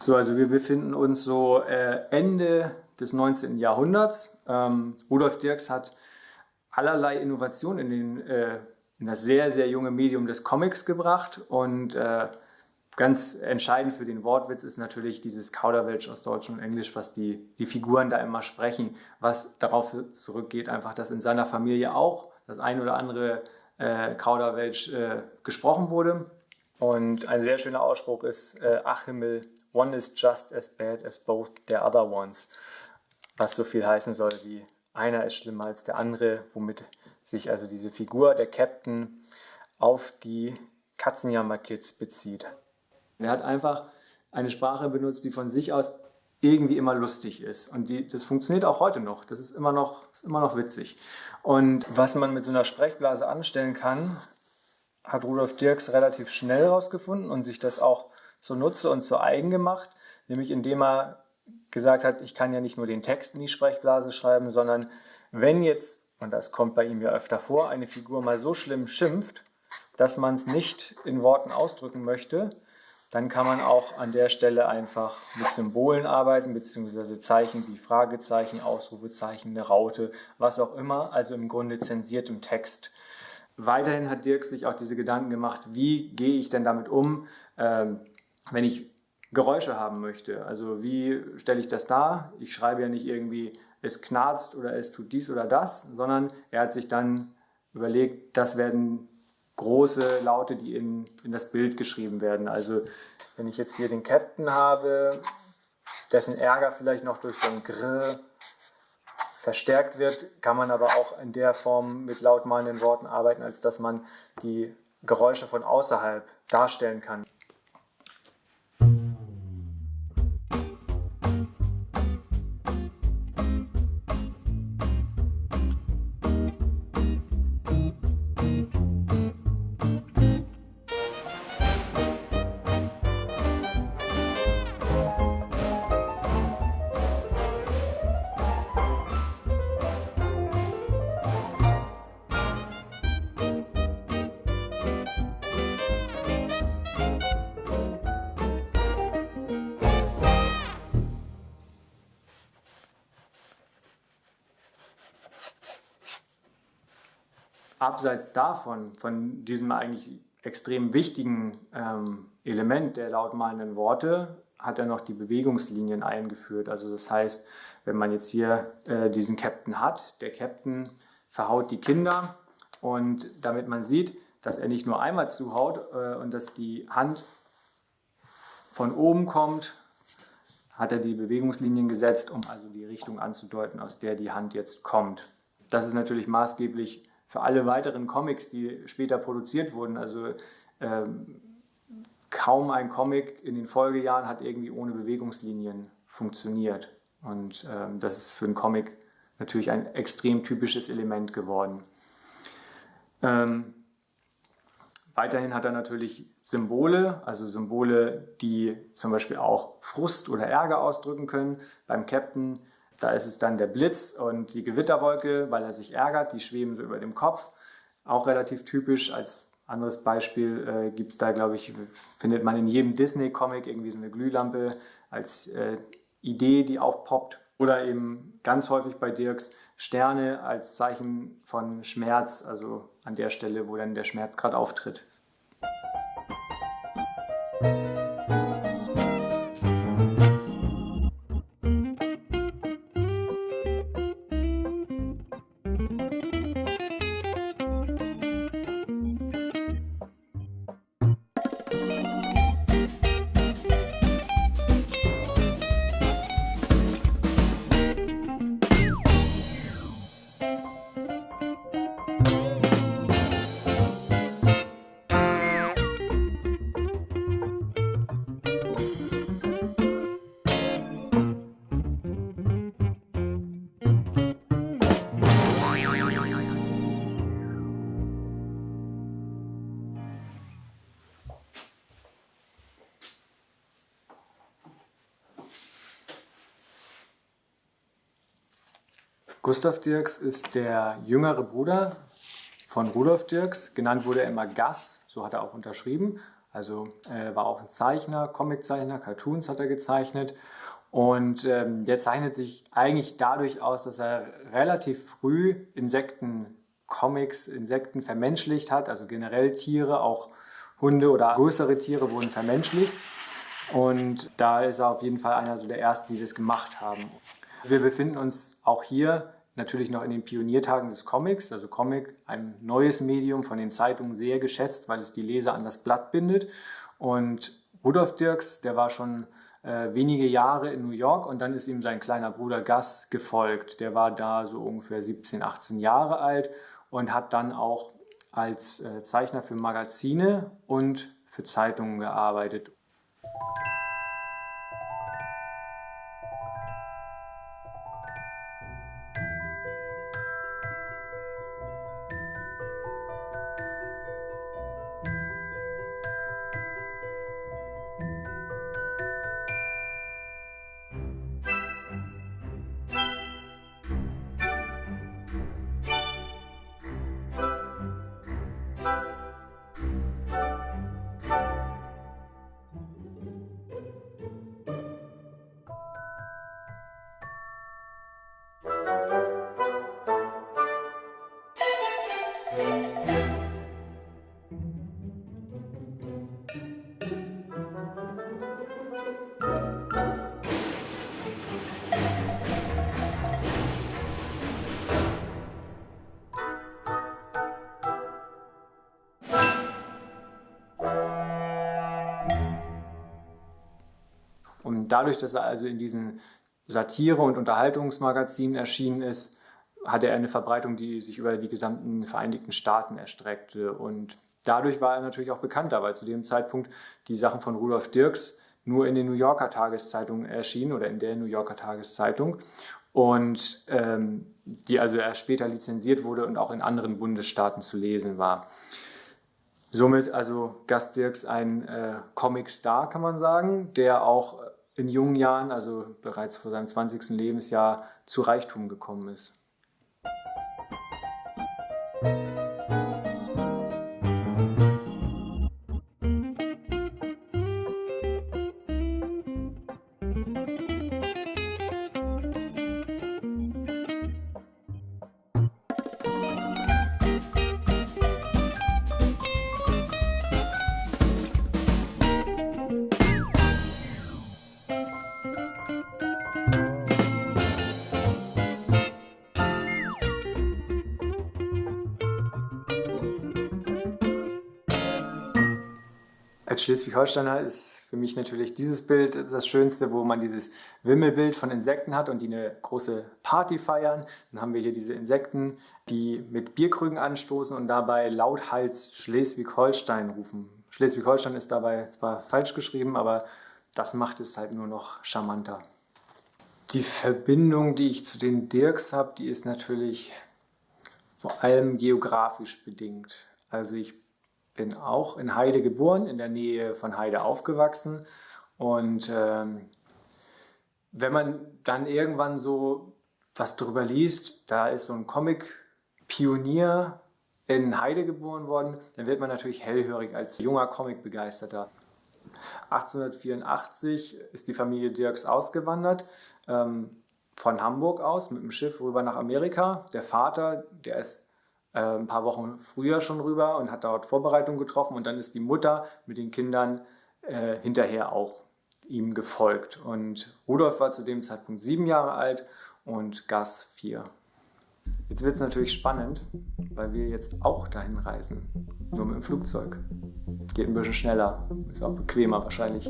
So, also wir befinden uns so Ende des 19. Jahrhunderts. Rudolph Dirks hat allerlei Innovationen in das sehr, sehr junge Medium des Comics gebracht und ganz entscheidend für den Wortwitz ist natürlich dieses Kauderwelsch aus Deutsch und Englisch, was die Figuren da immer sprechen, was darauf zurückgeht, einfach, dass in seiner Familie auch das ein oder andere Kauderwelsch gesprochen wurde. Und ein sehr schöner Ausspruch ist, ach Himmel, one is just as bad as both the other ones, was so viel heißen soll wie einer ist schlimmer als der andere, womit sich also diese Figur, der Captain, auf die Katzenjammer Kids bezieht. Er hat einfach eine Sprache benutzt, die von sich aus irgendwie immer lustig ist. Und das funktioniert auch heute noch. Das ist immer noch witzig. Und was man mit so einer Sprechblase anstellen kann, hat Rudolph Dirks relativ schnell herausgefunden und sich das auch zunutze und zu eigen gemacht. Nämlich indem er gesagt hat, ich kann ja nicht nur den Text in die Sprechblase schreiben, sondern wenn jetzt, und das kommt bei ihm ja öfter vor, eine Figur mal so schlimm schimpft, dass man es nicht in Worten ausdrücken möchte, dann kann man auch an der Stelle einfach mit Symbolen arbeiten, beziehungsweise Zeichen wie Fragezeichen, Ausrufezeichen, eine Raute, was auch immer, also im Grunde zensiert im Text. Weiterhin hat Dirks sich auch diese Gedanken gemacht, wie gehe ich denn damit um, wenn ich Geräusche haben möchte. Also wie stelle ich das dar? Ich schreibe ja nicht irgendwie, es knarzt oder es tut dies oder das, sondern er hat sich dann überlegt, das werden große Laute, die in das Bild geschrieben werden. Also wenn ich jetzt hier den Captain habe, dessen Ärger vielleicht noch durch so ein Grrr verstärkt wird, kann man aber auch in der Form mit lautmalenden Worten arbeiten, als dass man die Geräusche von außerhalb darstellen kann. Abseits davon, von diesem eigentlich extrem wichtigen Element der lautmalenden Worte, hat er noch die Bewegungslinien eingeführt. Also das heißt, wenn man jetzt hier diesen Captain hat, der Captain verhaut die Kinder und damit man sieht, dass er nicht nur einmal zuhaut und dass die Hand von oben kommt, hat er die Bewegungslinien gesetzt, um also die Richtung anzudeuten, aus der die Hand jetzt kommt. Das ist natürlich maßgeblich für alle weiteren Comics, die später produziert wurden. Also kaum ein Comic in den Folgejahren hat irgendwie ohne Bewegungslinien funktioniert. Und das ist für einen Comic natürlich ein extrem typisches Element geworden. Weiterhin hat er natürlich Symbole, also Symbole, die zum Beispiel auch Frust oder Ärger ausdrücken können. Beim Captain, da ist es dann der Blitz und die Gewitterwolke, weil er sich ärgert, die schweben so über dem Kopf. Auch relativ typisch. Als anderes Beispiel gibt es da, glaube ich, findet man in jedem Disney-Comic irgendwie so eine Glühlampe als Idee, die aufpoppt. Oder eben ganz häufig bei Dirks Sterne als Zeichen von Schmerz, also an der Stelle, wo dann der Schmerz gerade auftritt. Gustav Dirks ist der jüngere Bruder von Rudolph Dirks. Genannt wurde er immer Gus, so hat er auch unterschrieben. Also er war auch ein Zeichner, Comiczeichner, Cartoons hat er gezeichnet. Und der zeichnet sich eigentlich dadurch aus, dass er relativ früh Insektencomics, Insekten vermenschlicht hat, also generell Tiere, auch Hunde oder größere Tiere wurden vermenschlicht. Und da ist er auf jeden Fall einer so der Ersten, die das gemacht haben. Wir befinden uns auch hier natürlich noch in den Pioniertagen des Comics. Also Comic, ein neues Medium, von den Zeitungen sehr geschätzt, weil es die Leser an das Blatt bindet. Und Rudolph Dirks, der war schon wenige Jahre in New York und dann ist ihm sein kleiner Bruder Gus gefolgt. Der war da so ungefähr 17, 18 Jahre alt und hat dann auch als Zeichner für Magazine und für Zeitungen gearbeitet. Und dadurch, dass er also in diesen Satire- und Unterhaltungsmagazinen erschienen ist, hatte er eine Verbreitung, die sich über die gesamten Vereinigten Staaten erstreckte. Und dadurch war er natürlich auch bekannter, weil zu dem Zeitpunkt die Sachen von Rudolph Dirks nur in den New Yorker Tageszeitungen erschienen oder in der New Yorker Tageszeitung. Und die also erst später lizenziert wurde und auch in anderen Bundesstaaten zu lesen war. Somit also Gus Dirks ein Comic-Star, kann man sagen, der auch in jungen Jahren, also bereits vor seinem 20. Lebensjahr, zu Reichtum gekommen ist. Als Schleswig-Holsteiner ist für mich natürlich dieses Bild das Schönste, wo man dieses Wimmelbild von Insekten hat und die eine große Party feiern. Dann haben wir hier diese Insekten, die mit Bierkrügen anstoßen und dabei lauthals Schleswig-Holstein rufen. Schleswig-Holstein ist dabei zwar falsch geschrieben, aber das macht es halt nur noch charmanter. Die Verbindung, die ich zu den Dirks habe, die ist natürlich vor allem geografisch bedingt. Also ich bin auch in Heide geboren, in der Nähe von Heide aufgewachsen. Und wenn man dann irgendwann so was drüber liest, da ist so ein Comic-Pionier in Heide geboren worden, dann wird man natürlich hellhörig als junger Comic-Begeisterter. 1884 ist die Familie Dirks ausgewandert, von Hamburg aus mit dem Schiff rüber nach Amerika. Der Vater, der ist ein paar Wochen früher schon rüber und hat dort Vorbereitungen getroffen und dann ist die Mutter mit den Kindern hinterher auch ihm gefolgt. Und Rudolf war zu dem Zeitpunkt 7 Jahre alt und Gus 4. Jetzt wird es natürlich spannend, weil wir jetzt auch dahin reisen, nur mit dem Flugzeug. Geht ein bisschen schneller, ist auch bequemer wahrscheinlich.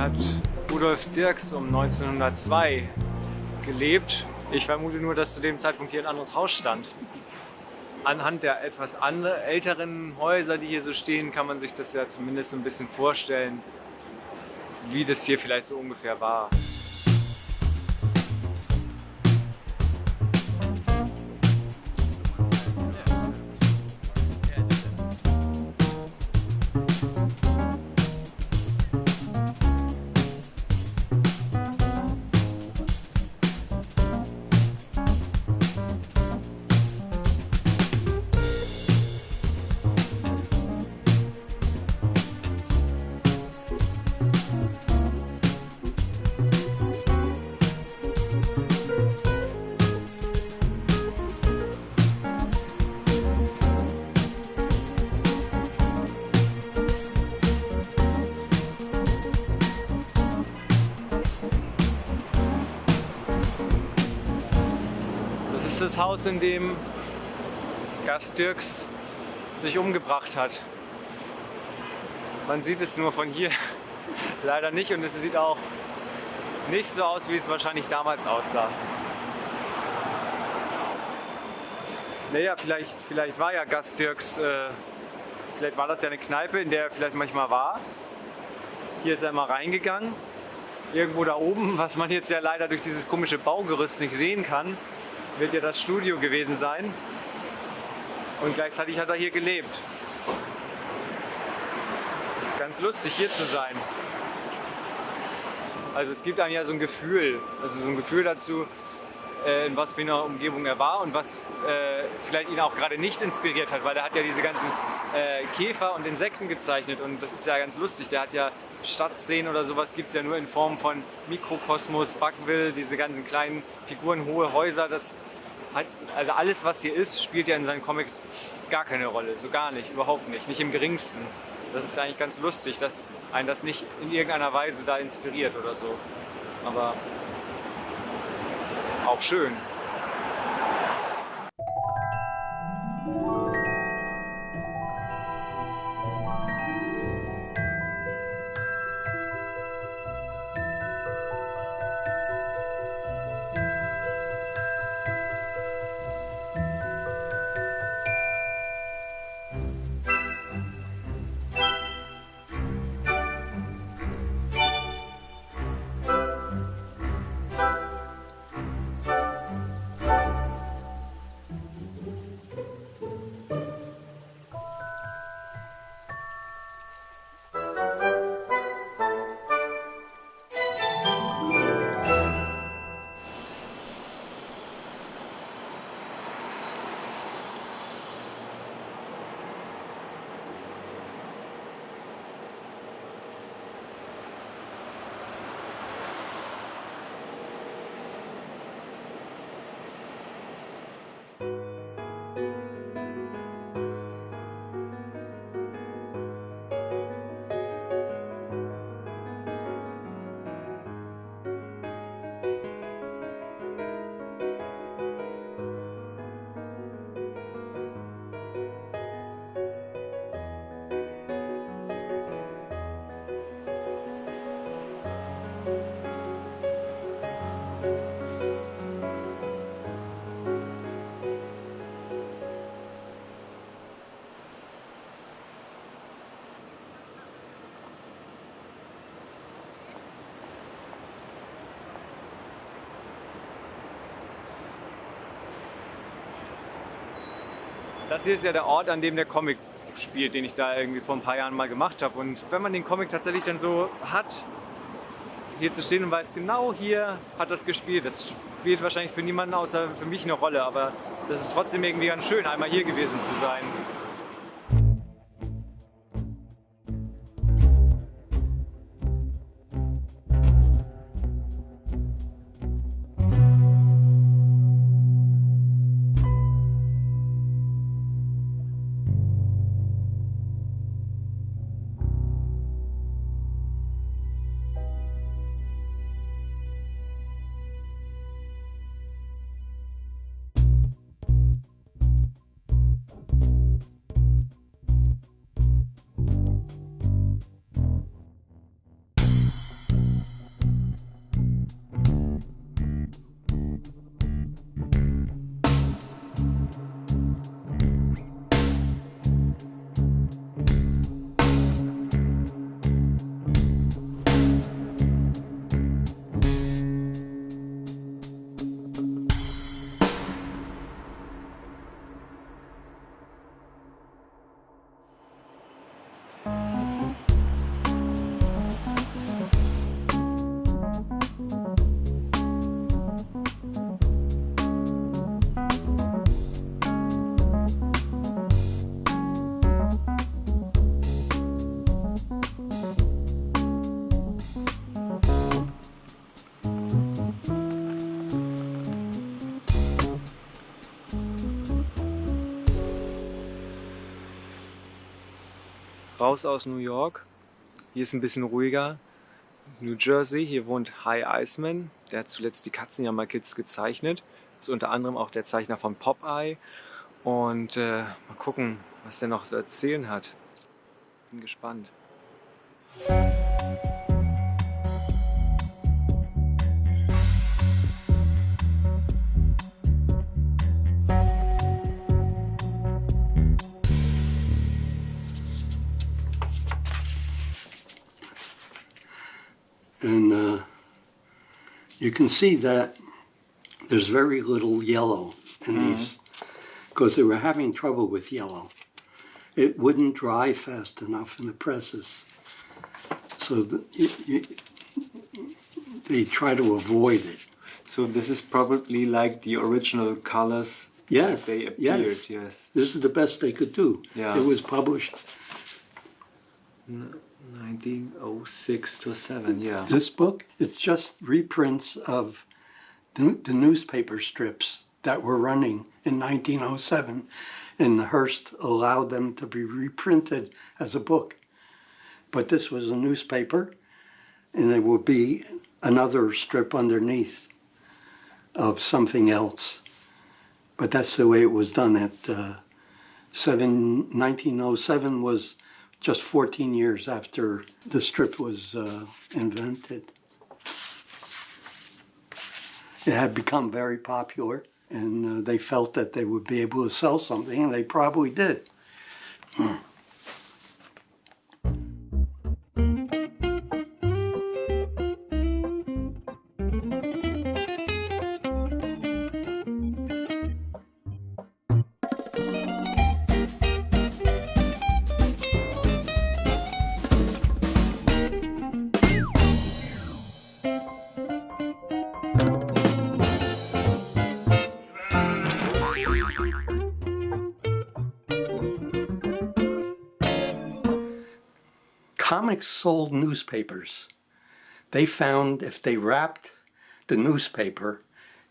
hat Rudolph Dirks um 1902 gelebt. Ich vermute nur, dass zu dem Zeitpunkt hier ein anderes Haus stand. Anhand der etwas älteren Häuser, die hier so stehen, kann man sich das ja zumindest so ein bisschen vorstellen, wie das hier vielleicht so ungefähr war. Das ist das Haus, in dem Dirks sich umgebracht hat. Man sieht es nur von hier leider nicht und es sieht auch nicht so aus, wie es wahrscheinlich damals aussah. Naja, vielleicht war ja Dirks, vielleicht war das ja eine Kneipe, in der er vielleicht manchmal war. Hier ist er mal reingegangen. Irgendwo da oben, was man jetzt ja leider durch dieses komische Baugerüst nicht sehen kann, wird ja das Studio gewesen sein. Und gleichzeitig hat er hier gelebt. Ist ganz lustig, hier zu sein. Also es gibt einem ja so ein Gefühl, dazu, in was für einer Umgebung er war und was vielleicht ihn auch gerade nicht inspiriert hat, weil er hat ja diese ganzen Käfer und Insekten gezeichnet und das ist ja ganz lustig. Der hat ja Stadtszenen oder sowas, gibt es ja nur in Form von Mikrokosmos, Buckville, diese ganzen kleinen Figuren, hohe Häuser. Also alles, was hier ist, spielt ja in seinen Comics gar keine Rolle, so gar nicht, überhaupt nicht, nicht im geringsten. Das ist eigentlich ganz lustig, dass einen das nicht in irgendeiner Weise da inspiriert oder so. Aber auch schön. Das hier ist ja der Ort, an dem der Comic spielt, den ich da irgendwie vor ein paar Jahren mal gemacht habe. Und wenn man den Comic tatsächlich dann so hat, hier zu stehen und weiß, genau hier hat das gespielt, das spielt wahrscheinlich für niemanden außer für mich eine Rolle, aber das ist trotzdem irgendwie ganz schön, einmal hier gewesen zu sein. raus aus New York. Hier ist ein bisschen ruhiger. New Jersey, hier wohnt High Iceman. Der hat zuletzt die Katzenjammer Kids gezeichnet. Ist unter anderem auch der Zeichner von Popeye. Und mal gucken, was der noch zu erzählen hat. Bin gespannt. And you can see that there's very little yellow in these, because they were having trouble with yellow. It wouldn't dry fast enough in the presses, so they try to avoid it. So this is probably like the original colors. Yes, they appeared. yes. This is the best they could do. Yeah. It was published 1906 to 7, yeah. This book is just reprints of the newspaper strips that were running in 1907, and Hearst allowed them to be reprinted as a book. But this was a newspaper, and there would be another strip underneath of something else. But that's the way it was done at 1907 was just 14 years after the strip was invented. It had become very popular, and they felt that they would be able to sell something, and they probably did. Comics sold newspapers. They found if they wrapped the newspaper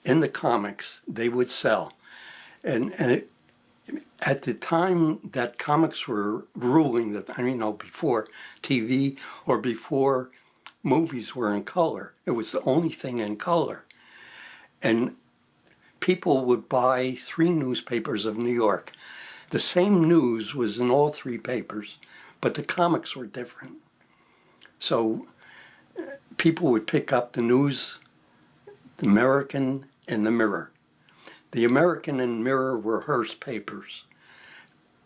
in the comics, they would sell. And at the time that comics were ruling, before TV or before movies were in color, it was the only thing in color. And people would buy 3 newspapers of New York. The same news was in all 3 papers, but the comics were different. So people would pick up the news, the American and the Mirror. The American and Mirror were Hearst papers.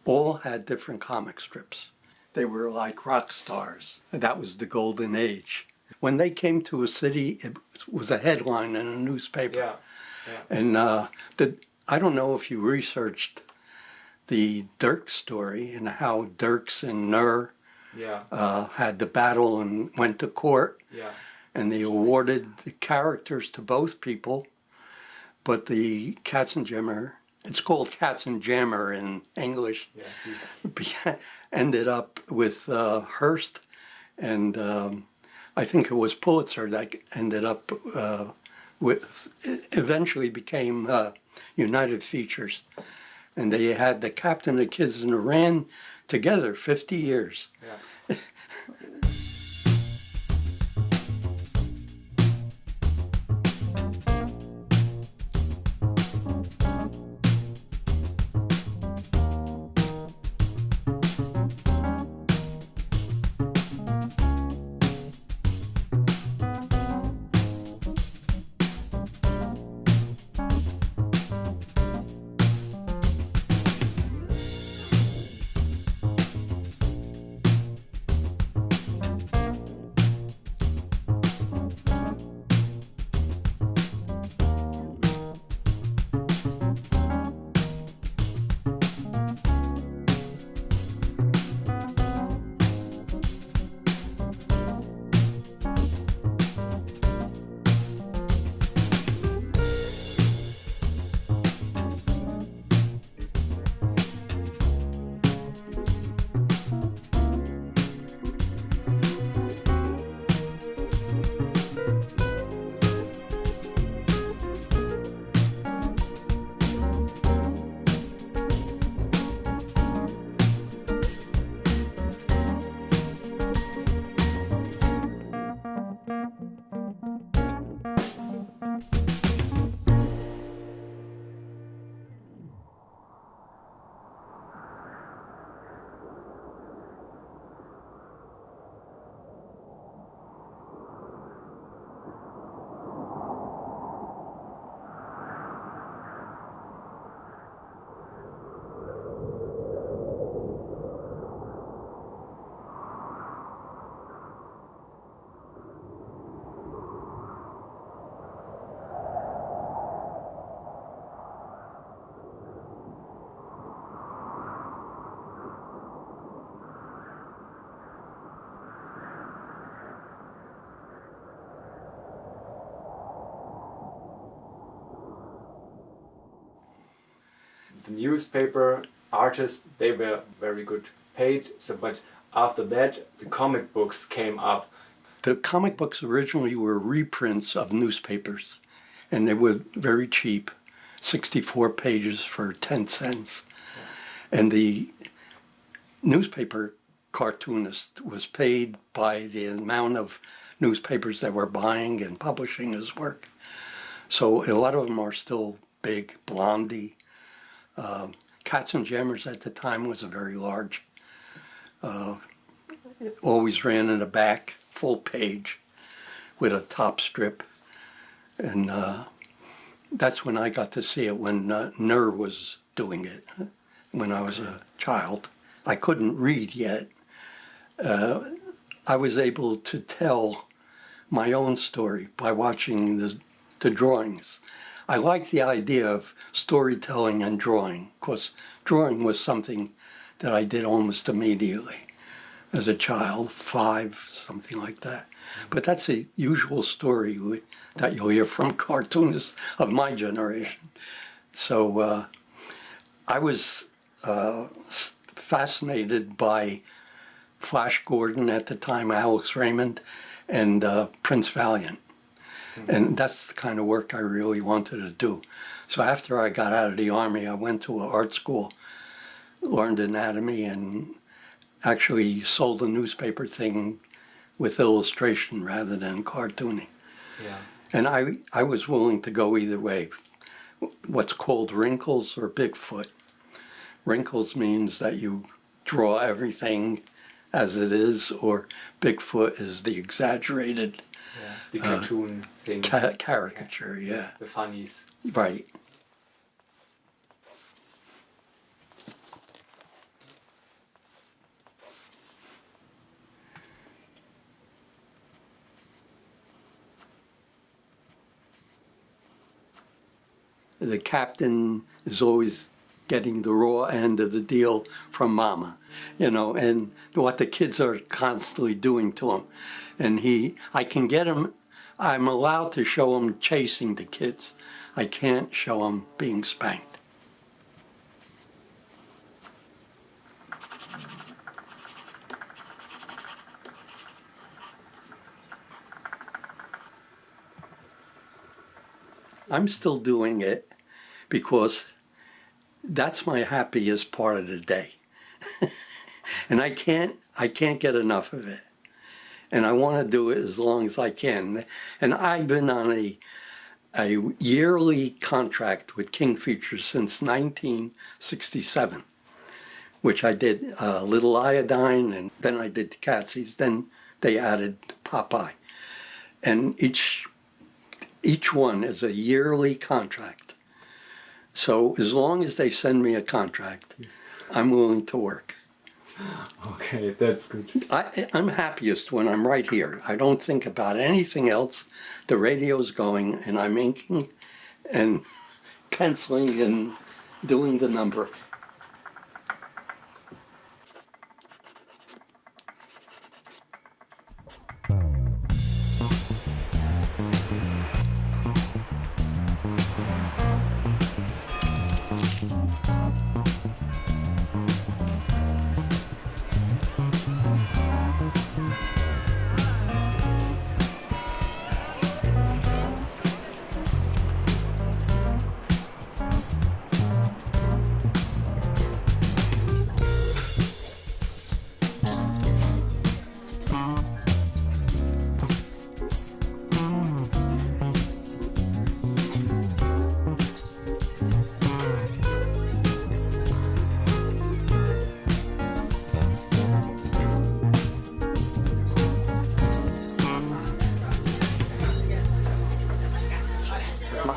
All had different comic strips. They were like rock stars. That was the golden age. When they came to a city, it was a headline in a newspaper. Yeah. And I don't know if you researched the Dirks story and how Dirks and Nur had the battle and went to court. Yeah. And they awarded the characters to both people, but the Katzenjammer, it's called Katzenjammer in English, ended up with Hearst, and I think it was Pulitzer that ended up eventually became United Features. And they had the Captain, the Kids, and the ran together 50 years. Yeah. the newspaper artists, they were very good paid. So, but after that, the comic books came up. The comic books originally were reprints of newspapers, and they were very cheap, 64 pages for 10 cents. And the newspaper cartoonist was paid by the amount of newspapers that were buying and publishing his work. So a lot of them are still big. Blondie, Katzenjammers at the time was a very large. Always ran in the back, full page, with a top strip. And that's when I got to see it, when Ner was doing it, when I was a child. I couldn't read yet. I was able to tell my own story by watching the drawings. I liked the idea of storytelling and drawing, because drawing was something that I did almost immediately as a child, 5, something like that. But that's a usual story that you'll hear from cartoonists of my generation. So I was fascinated by Flash Gordon at the time, Alex Raymond, and Prince Valiant. And that's the kind of work I really wanted to do. So after I got out of the Army, I went to an art school, learned anatomy, and actually sold the newspaper thing with illustration rather than cartooning. Yeah. And I was willing to go either way. What's called wrinkles or Bigfoot. Wrinkles means that you draw everything as it is, or Bigfoot is the exaggerated the cartoon thing. Caricature, yeah. The funnies. Right. The captain is always getting the raw end of the deal from Mama, and what the kids are constantly doing to him. And I can get him, I'm allowed to show him chasing the kids. I can't show him being spanked. I'm still doing it because that's my happiest part of the day. And I can't get enough of it. And I want to do it as long as I can. And I've been on a yearly contract with Kingfisher since 1967, which I did Little Iodine, and then I did the Catsies, then they added Popeye. And each one is a yearly contract. So as long as they send me a contract, I'm willing to work. Okay, that's good. I'm happiest when I'm right here. I don't think about anything else. The radio's going, and I'm inking and penciling and doing the number.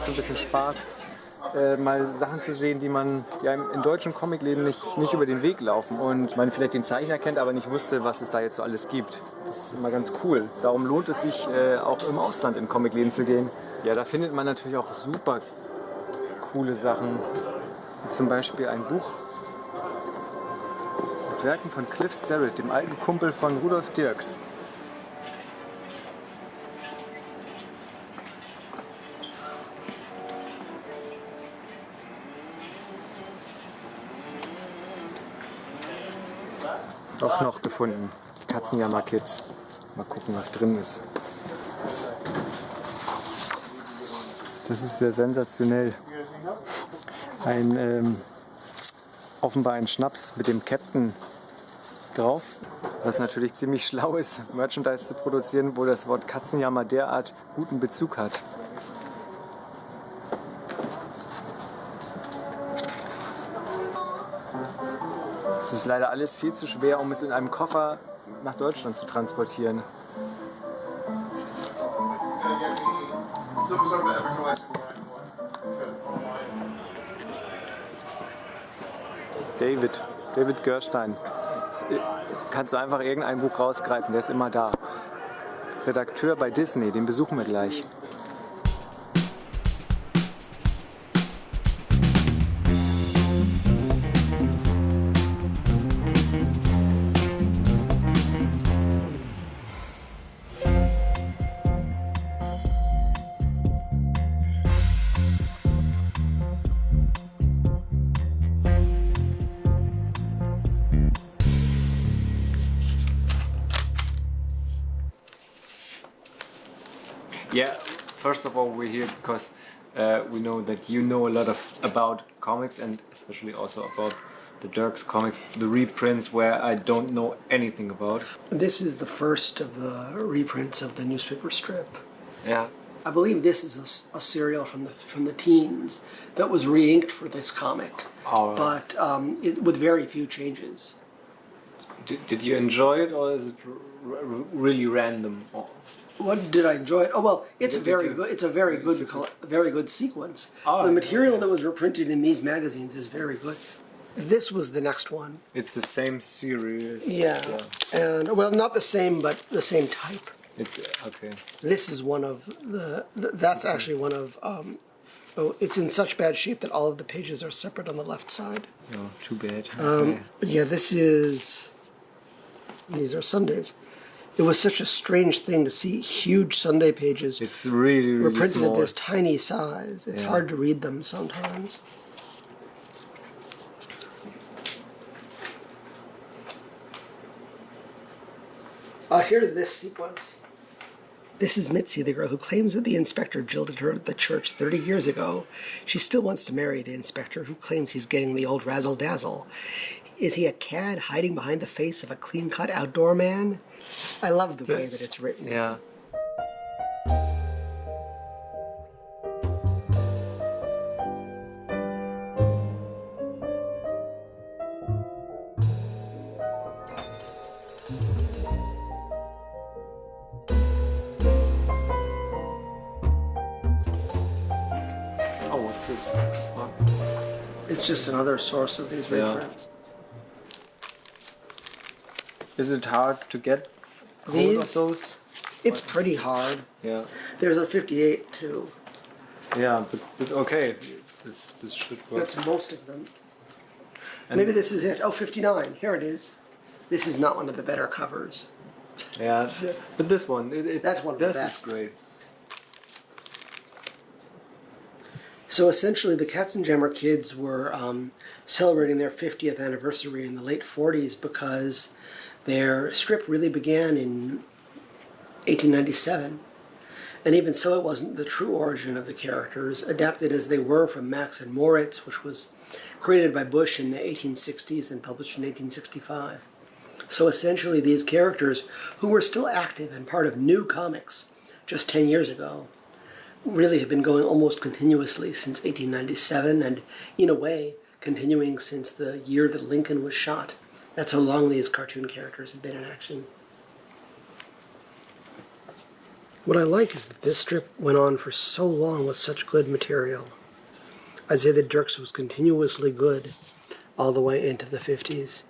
Ein bisschen Spaß, mal Sachen zu sehen, die man ja in deutschen Comicläden nicht über den Weg laufen und man vielleicht den Zeichner kennt, aber nicht wusste, was es da jetzt so alles gibt. Das ist immer ganz cool. Darum lohnt es sich auch im Ausland in Comicläden zu gehen. Ja, da findet man natürlich auch super coole Sachen. Wie zum Beispiel ein Buch mit Werken von Cliff Starrett, dem alten Kumpel von Rudolph Dirks. Doch noch gefunden. Die Katzenjammer Kids. Mal gucken, was drin ist. Das ist sehr sensationell. Offenbar ein Schnaps mit dem Captain drauf. Was natürlich ziemlich schlau ist, Merchandise zu produzieren, wo das Wort Katzenjammer derart guten Bezug hat. Es ist leider alles viel zu schwer, um es in einem Koffer nach Deutschland zu transportieren. David Gerstein. Kannst du einfach irgendein Buch rausgreifen, der ist immer da. Redakteur bei Disney, den besuchen wir gleich. Yeah, first of all, we're here because we know that you know a lot about comics and especially also about the Dirks comics, the reprints where I don't know anything about. This is the first of the reprints of the newspaper strip. Yeah. I believe this is a serial from the teens that was re-inked for this comic, but with very few changes. Did you enjoy it, or is it really random? What did I enjoy? Oh well, it's very good. It's a very good sequence. The material that was reprinted in these magazines is very good. This was the next one. It's the same series. Yeah, and well, not the same, but the same type. It's okay. This is one of that's actually one of. Oh, it's in such bad shape that all of the pages are separate on the left side. Oh, too bad. Yeah, these are Sundays. It was such a strange thing to see huge Sunday pages. It's really reprinted small. At this tiny size. It's hard to read them sometimes. Here's this sequence. This is Mitzi, the girl who claims that the inspector jilted her at the church 30 years ago. She still wants to marry the inspector, who claims he's getting the old razzle-dazzle. Is he a cad hiding behind the face of a clean-cut outdoor man? I love the way that it's written. Yeah. Oh, what's this? It's just another source of these reprints. Is it hard to get hold of those? It's pretty hard. Yeah. There's a 58 too. Yeah, but okay, this should work. That's most of them. And maybe this is it. Oh, 59. Here it is. This is not one of the better covers. Yeah, but this one, that's one of the best. This is great. So essentially, the Katzenjammer Kids were celebrating their 50th anniversary in the late 40s because their strip really began in 1897. And even so, it wasn't the true origin of the characters, adapted as they were from Max and Moritz, which was created by Bush in the 1860s and published in 1865. So essentially, these characters, who were still active and part of new comics just 10 years ago, really have been going almost continuously since 1897, and in a way, continuing since the year that Lincoln was shot. That's how long these cartoon characters have been in action. What I like is that this strip went on for so long with such good material. I'd say that Dirks was continuously good all the way into the 50s.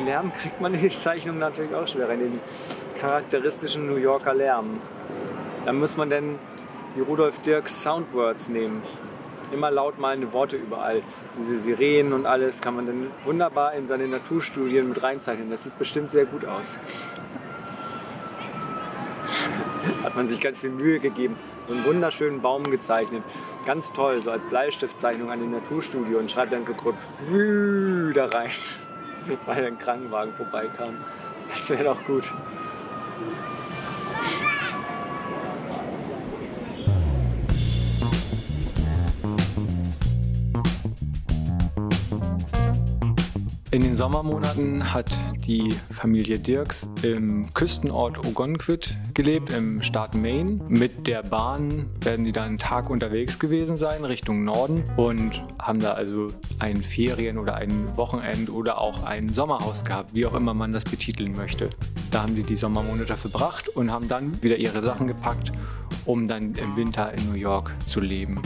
Lärm kriegt man in die Zeichnung natürlich auch schwer rein, den charakteristischen New Yorker Lärm. Da muss man dann die Rudolph Dirks Soundwords nehmen. Immer laut malende Worte überall. Diese Sirenen und alles kann man dann wunderbar in seine Naturstudien mit reinzeichnen. Das sieht bestimmt sehr gut aus. Hat man sich ganz viel Mühe gegeben. So einen wunderschönen Baum gezeichnet. Ganz toll, so als Bleistiftzeichnung an dem Naturstudio und schreibt dann so kurz da rein, weil ein Krankenwagen vorbeikam. Das wäre doch gut. In den Sommermonaten hat die Familie Dirks im Küstenort Ogonquit gelebt, im Staat Maine. Mit der Bahn werden die dann einen Tag unterwegs gewesen sein, Richtung Norden, und haben da also ein Ferien- oder ein Wochenend oder auch ein Sommerhaus gehabt, wie auch immer man das betiteln möchte. Da haben die Sommermonate verbracht und haben dann wieder ihre Sachen gepackt, um dann im Winter in New York zu leben.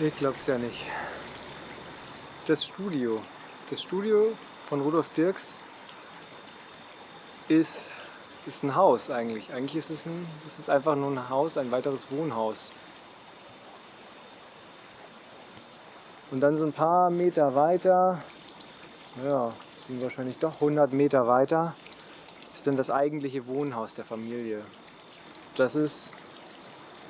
Ich glaub's ja nicht. Das Studio von Rudolph Dirks ist ein Haus eigentlich. Eigentlich ist es einfach nur ein Haus, ein weiteres Wohnhaus. Und dann so ein paar Meter weiter, ja, sind wahrscheinlich doch 100 Meter weiter, ist dann das eigentliche Wohnhaus der Familie. Das ist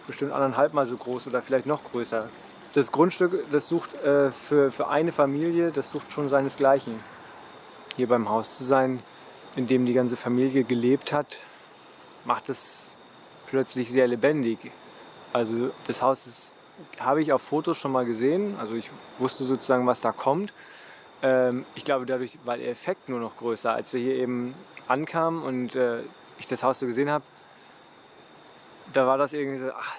bestimmt 1,5 Mal so groß oder vielleicht noch größer. Das Grundstück, das sucht für eine Familie, das sucht schon seinesgleichen. Hier beim Haus zu sein, in dem die ganze Familie gelebt hat, macht es plötzlich sehr lebendig. Also das Haus habe ich auf Fotos schon mal gesehen, also ich wusste sozusagen, was da kommt. Ich glaube dadurch war der Effekt nur noch größer, als wir hier eben ankamen und ich das Haus so gesehen habe, da war das irgendwie so, ach,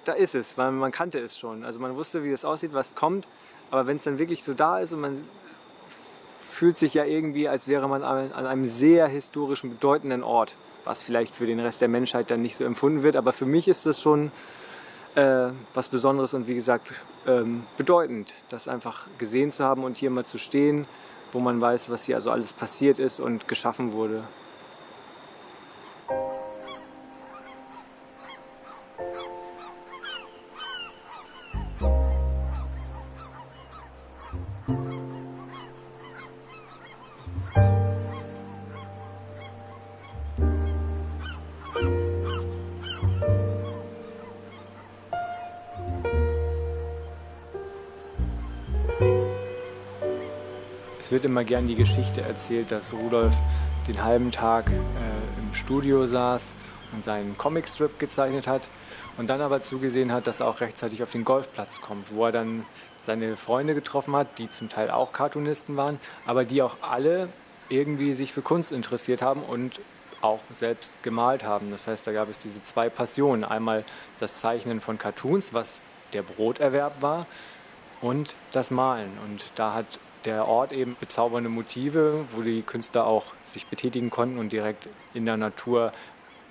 da ist es, weil man kannte es schon. Also man wusste, wie es aussieht, was kommt, aber wenn es dann wirklich so da ist und man fühlt sich ja irgendwie, als wäre man an einem sehr historischen, bedeutenden Ort, was vielleicht für den Rest der Menschheit dann nicht so empfunden wird, aber für mich ist das schon was Besonderes und wie gesagt bedeutend, das einfach gesehen zu haben und hier mal zu stehen, wo man weiß, was hier also alles passiert ist und geschaffen wurde. Es wird immer gern die Geschichte erzählt, dass Rudolf den halben Tag im Studio saß und seinen Comicstrip gezeichnet hat und dann aber zugesehen hat, dass er auch rechtzeitig auf den Golfplatz kommt, wo er dann seine Freunde getroffen hat, die zum Teil auch Cartoonisten waren, aber die auch alle irgendwie sich für Kunst interessiert haben und auch selbst gemalt haben. Das heißt, da gab es diese zwei Passionen. Einmal das Zeichnen von Cartoons, was der Broterwerb war, und das Malen. Und da hat der Ort eben bezaubernde Motive, wo die Künstler auch sich betätigen konnten und direkt in der Natur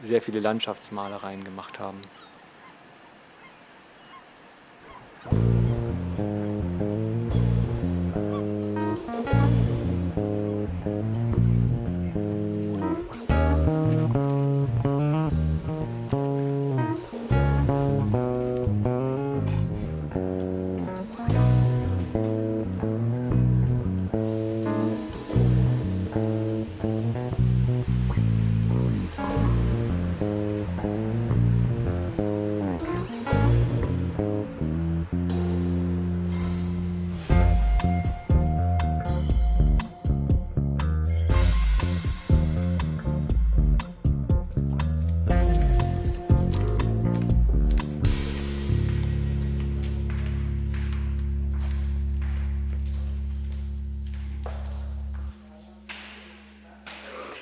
sehr viele Landschaftsmalereien gemacht haben.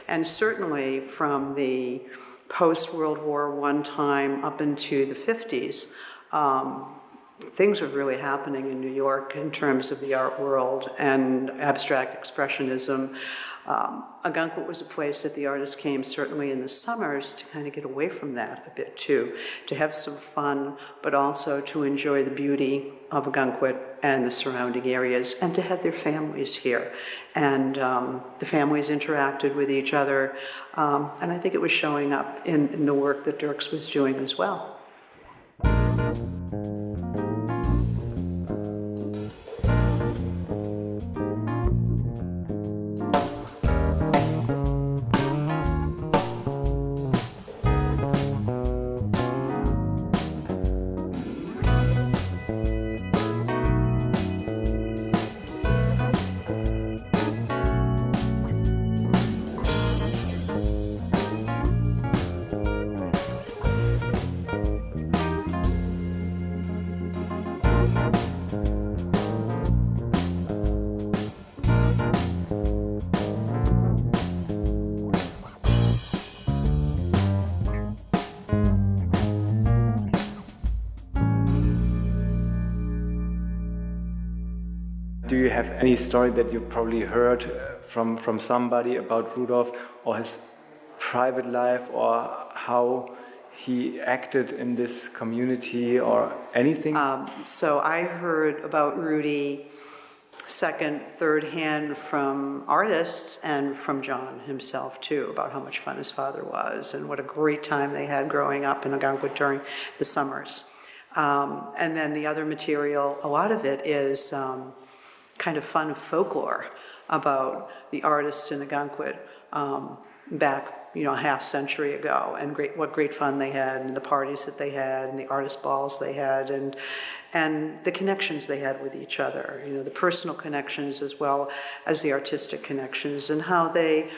And certainly from the post-World War I time up into the 50s, things were really happening in New York in terms of the art world and abstract expressionism. Ogunquit was a place that the artists came certainly in the summers to kind of get away from that a bit too, to have some fun, but also to enjoy the beauty of Ogunquit and the surrounding areas, and to have their families here. And the families interacted with each other, and I think it was showing up in the work that Dirks was doing as well. Do you have any story that you probably heard from somebody about Rudolph, or his private life, or how he acted in this community, or anything? So I heard about Rudy second, third hand from artists and from John himself too, about how much fun his father was and what a great time they had growing up in Ogunquit during the summers. And then the other material, a lot of it is kind of fun folklore about the artists in Ogunquit back, half century ago, and what great fun they had, and the parties that they had, and the artist balls they had, and the connections they had with each other, the personal connections as well as the artistic connections, and how they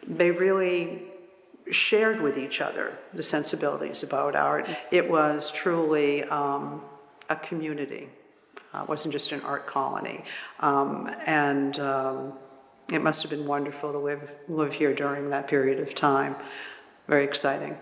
really shared with each other the sensibilities about art. It was truly a community. It wasn't just an art colony. It must have been wonderful to live here during that period of time. Very exciting.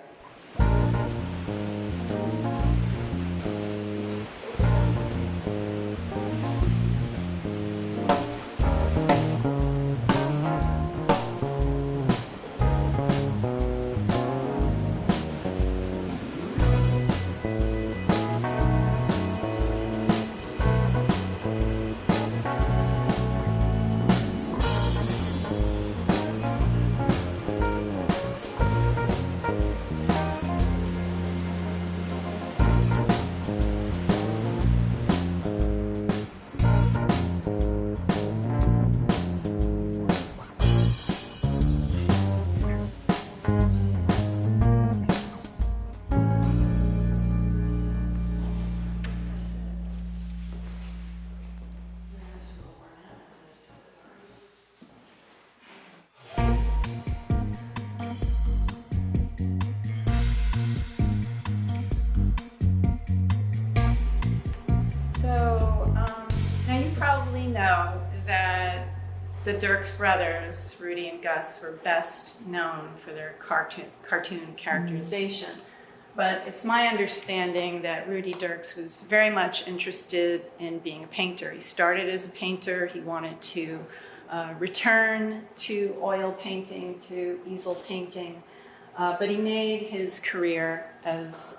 Know that the Dirks brothers, Rudy and Gus, were best known for their cartoon characterization. But it's my understanding that Rudy Dirks was very much interested in being a painter. He started as a painter. He wanted to return to oil painting, to easel painting, but he made his career as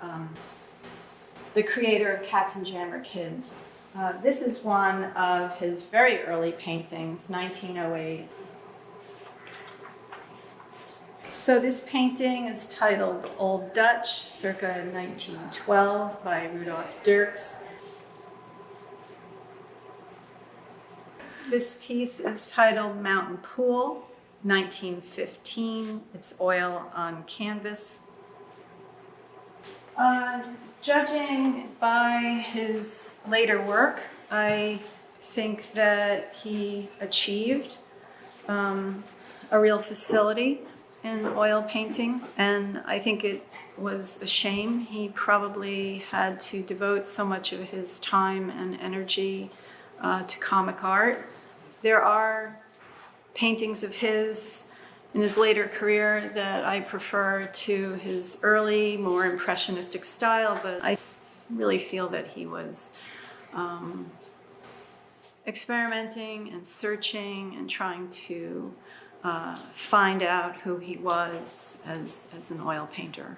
the creator of Katzenjammer Kids. This is one of his very early paintings, 1908. So this painting is titled Old Dutch, circa 1912, by Rudolph Dirks. This piece is titled Mountain Pool, 1915. It's oil on canvas. Judging by his later work, I think that he achieved a real facility in oil painting, and I think it was a shame. He probably had to devote so much of his time and energy to comic art. There are paintings of his in his later career that I prefer to his early, more impressionistic style, but I really feel that he was experimenting and searching and trying to find out who he was as an oil painter.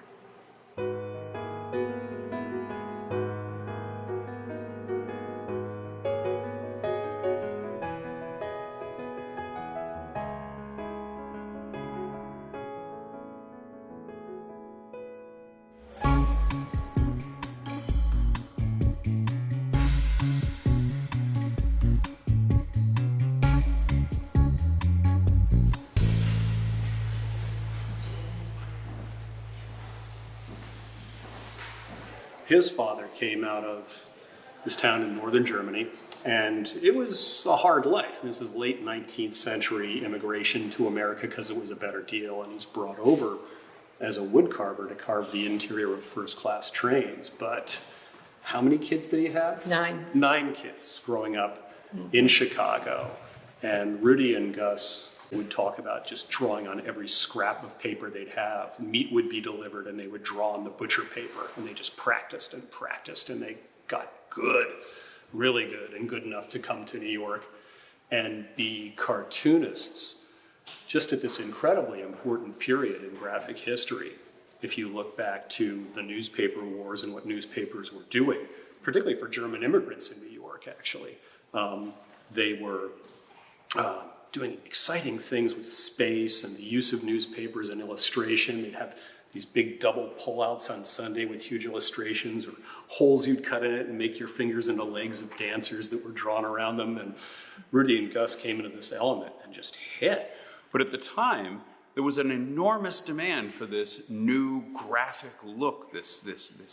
His father came out of this town in northern Germany, and it was a hard life. This is late 19th century immigration to America because it was a better deal, and he's brought over as a woodcarver to carve the interior of first-class trains. But how many kids did he have? 9. 9 kids growing up in Chicago. And Rudy and Gus would talk about just drawing on every scrap of paper they'd have. Meat would be delivered and they would draw on the butcher paper, and they just practiced and practiced, and they got good, really good, and good enough to come to New York and be cartoonists just at this incredibly important period in graphic history. If you look back to the newspaper wars and what newspapers were doing, particularly for German immigrants in New York, actually, they were doing exciting things with space and the use of newspapers and illustration. They'd have these big double pullouts on Sunday with huge illustrations or holes you'd cut in it and make your fingers into legs of dancers that were drawn around them. And Rudy and Gus came into this element and just hit. But at the time, there was an enormous demand for this new graphic look, this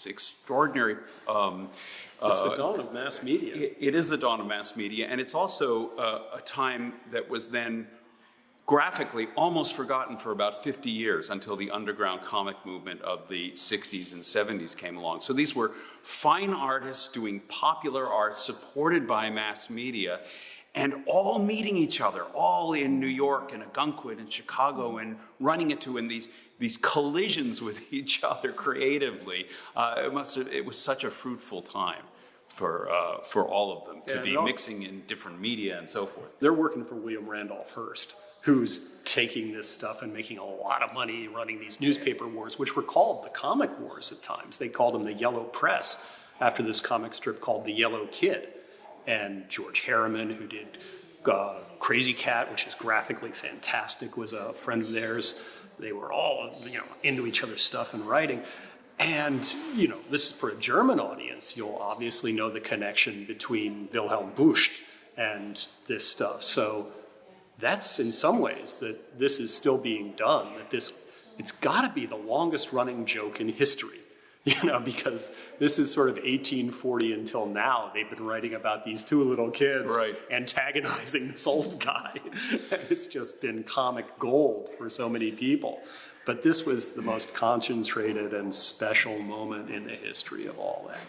extraordinary... it's the dawn of mass media. It is the dawn of mass media, and it's also a time that was then graphically almost forgotten for about 50 years until the underground comic movement of the 60s and 70s came along. So these were fine artists doing popular art supported by mass media, and all meeting each other, all in New York and Ogunquit and Chicago, and running into in these collisions with each other creatively. It was such a fruitful time for all of them to be mixing in different media and so forth. They're working for William Randolph Hearst, who's taking this stuff and making a lot of money running these newspaper wars, which were called the comic wars at times. They called them the Yellow Press after this comic strip called The Yellow Kid. And George Harriman, who did Krazy Kat, which is graphically fantastic, was a friend of theirs. They were all, into each other's stuff and writing. And, this is for a German audience. You'll obviously know the connection between Wilhelm Busch and this stuff. So that's in some ways that this is still being done, that it's got to be the longest running joke in history. Because this is sort of 1840 until now. They've been writing about these two little kids antagonizing this old guy. It's just been comic gold for so many people. But this was the most concentrated and special moment in the history of all that.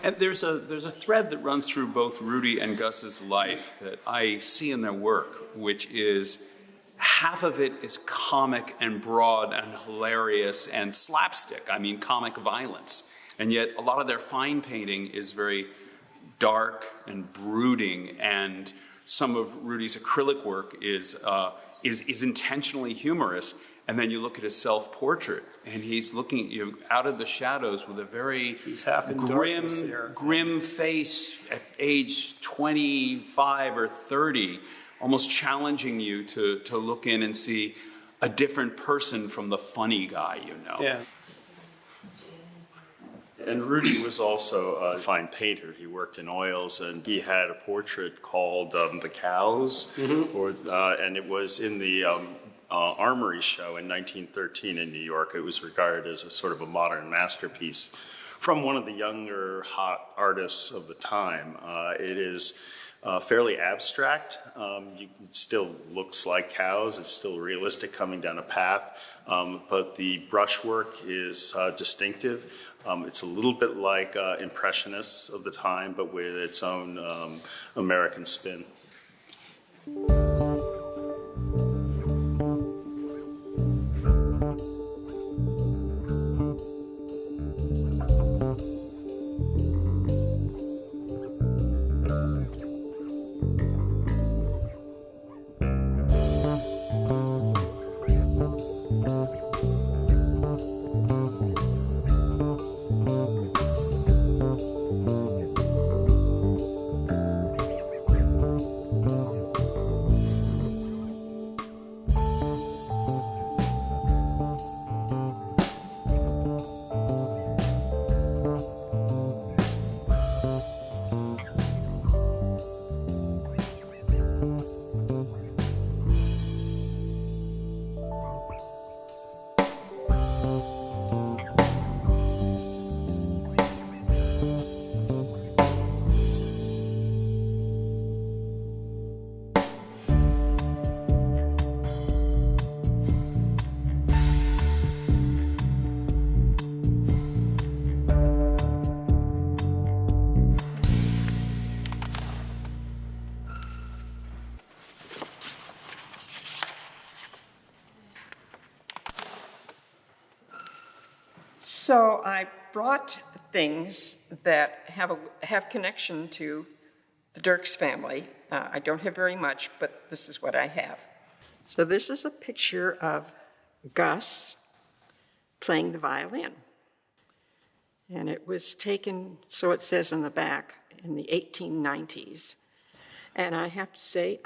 And there's a thread that runs through both Rudy and Gus's life that I see in their work, which is half of it is comic and broad and hilarious and slapstick. I mean, comic violence. And yet a lot of their fine painting is very dark and brooding, and some of Rudy's acrylic work is intentionally humorous. And then you look at his self-portrait, and he's looking at you out of the shadows with a very grim face at age 25 or 30, almost challenging you to look in and see a different person from the funny guy, Yeah. And Rudy was also a fine painter. He worked in oils, and he had a portrait called The Cows, and it was in the Armory Show in 1913 in New York. It was regarded as a sort of a modern masterpiece from one of the younger hot artists of the time. It is fairly abstract. It still looks like cows. It's still realistic coming down a path, but the brushwork is distinctive. It's a little bit like Impressionists of the time, but with its own American spin. So I brought things that have connection to the Dirks family. I don't have very much, but this is what I have. So this is a picture of Gus playing the violin. And it was taken, so it says on the back, in the 1890s. And I have to say,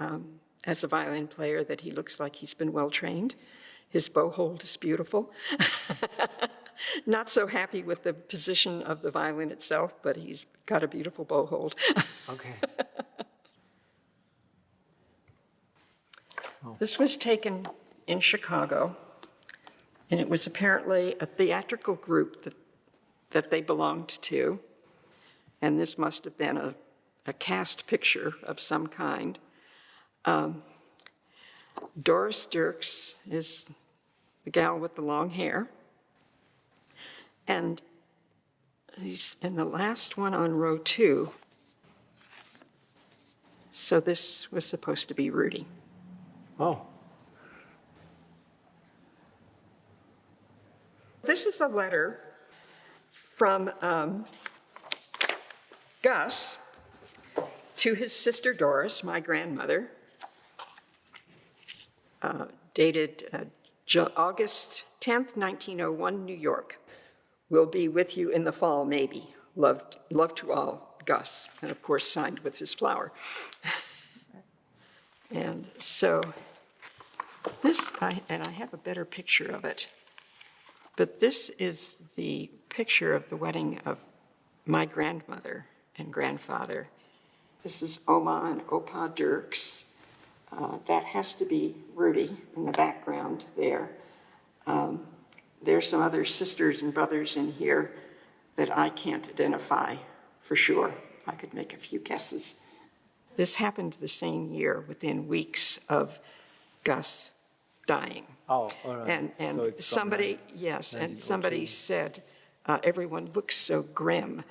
as a violin player, that he looks like he's been well trained. His bow hold is beautiful. Not so happy with the position of the violin itself, but he's got a beautiful bow hold. Okay. This was taken in Chicago, and it was apparently a theatrical group that they belonged to, and this must have been a cast picture of some kind. Doris Dirks is the gal with the long hair. And he's in the last one on row 2. So this was supposed to be Rudy. Oh. This is a letter from Gus to his sister Doris, my grandmother, dated August 10th, 1901, New York. Will be with you in the fall, maybe. Love to all, Gus. And of course, signed with his flower. And so this, I have a better picture of it. But this is the picture of the wedding of my grandmother and grandfather. This is Oma and Opa Dirks. That has to be Rudy in the background there. There's some other sisters and brothers in here that I can't identify for sure. I could make a few guesses. This happened the same year, within weeks of Gus dying. Oh, all right. And so it's somebody, yes, and somebody said, everyone looks so grim.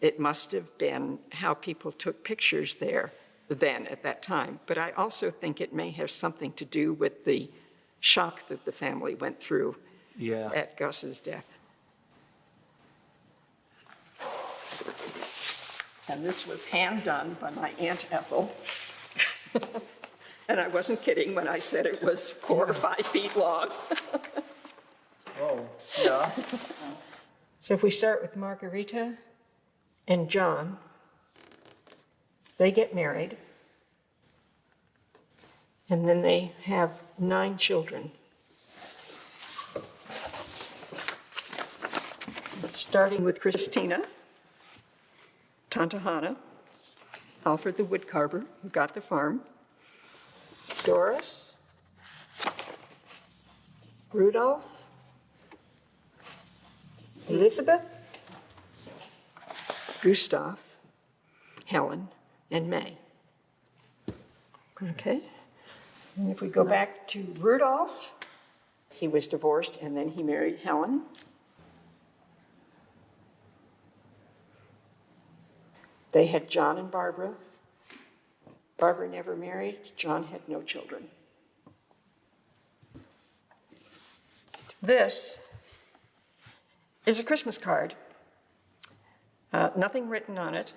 It must have been how people took pictures there then at that time. But I also think it may have something to do with the shock that the family went through at Gus's death. And this was hand done by my Aunt Ethel. And I wasn't kidding when I said it was 4 or 5 feet long. Oh, yeah. So if we start with Margarita and John, they get married. And then they have 9 children. Starting with Christina, Tanta Hannah, Alfred the woodcarver, who got the farm, Doris, Rudolph, Elizabeth, Gustav, Helen, and May. Okay, and if we go back to Rudolph, he was divorced and then he married Helen. They had John and Barbara. Barbara never married. John had no children. This is a Christmas card. Nothing written on it,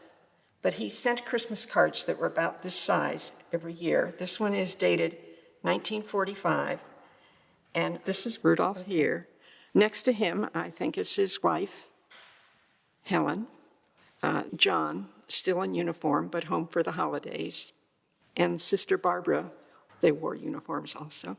but he sent Christmas cards that were about this size every year. This one is dated 1945, and this is Rudolph here. Next to him, I think it's his wife, Helen, John, still in uniform, but home for the holidays, and Sister Barbara. They wore uniforms also.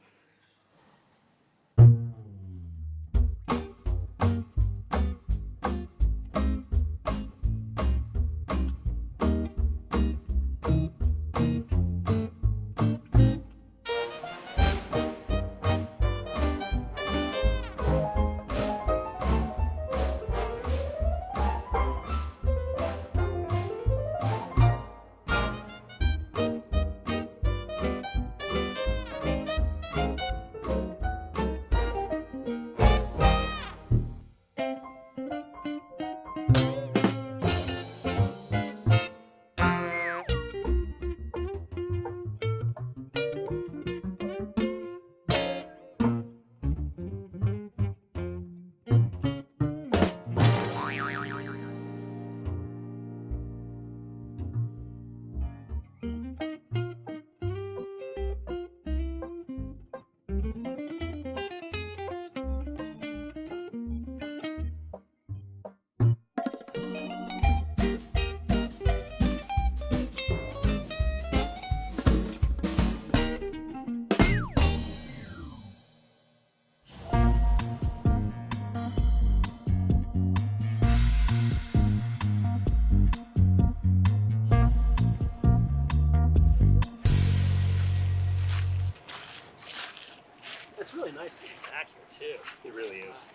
It really is.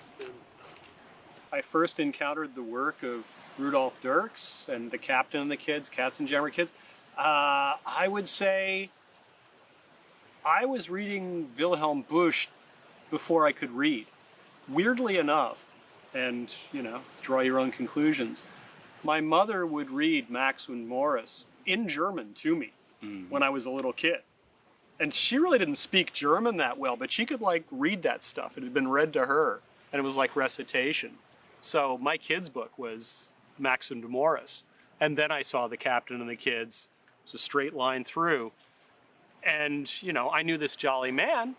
I first encountered the work of Rudolph Dirks and the Captain and the Kids, Katzenjammer Kids. I would say I was reading Wilhelm Busch before I could read. Weirdly enough, and draw your own conclusions, my mother would read Max und Morris in German to me when I was a little kid. And she really didn't speak German that well, but she could read that stuff. It had been read to her, and it was like recitation. So my kids' book was Max und Morris. And then I saw The Captain and the Kids. It was a straight line through. And, I knew this jolly man.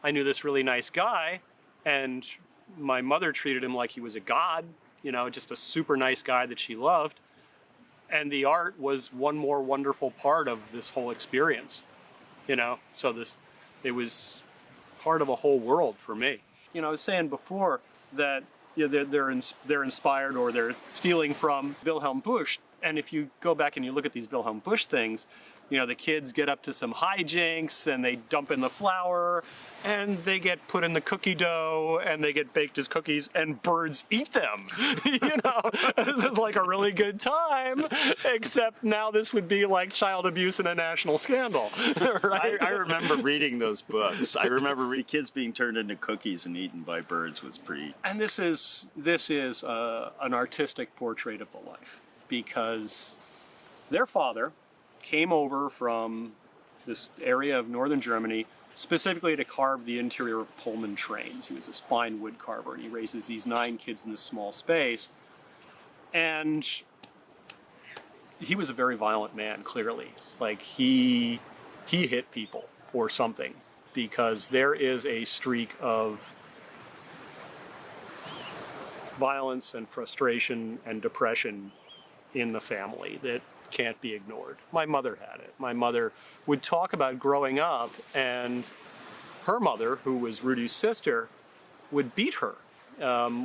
I knew this really nice guy. And my mother treated him like he was a god, just a super nice guy that she loved. And the art was one more wonderful part of this whole experience. So it was part of a whole world for me. I was saying before that they're inspired or they're stealing from Wilhelm Busch. And if you go back and you look at these Wilhelm Busch things, the kids get up to some hijinks and they dump in the flour and they get put in the cookie dough and they get baked as cookies and birds eat them. This is like a really good time, except now this would be like child abuse and a national scandal. Right? I remember reading those books. I remember kids being turned into cookies and eaten by birds was pretty... And this is an artistic portrait of the life, because their father came over from this area of northern Germany specifically to carve the interior of Pullman trains. He was this fine wood carver, and he raises these 9 kids in this small space. And he was a very violent man, clearly. He hit people or something, because there is a streak of violence and frustration and depression in the family that can't be ignored. My mother had it. My mother would talk about growing up, and her mother, who was Rudy's sister, would beat her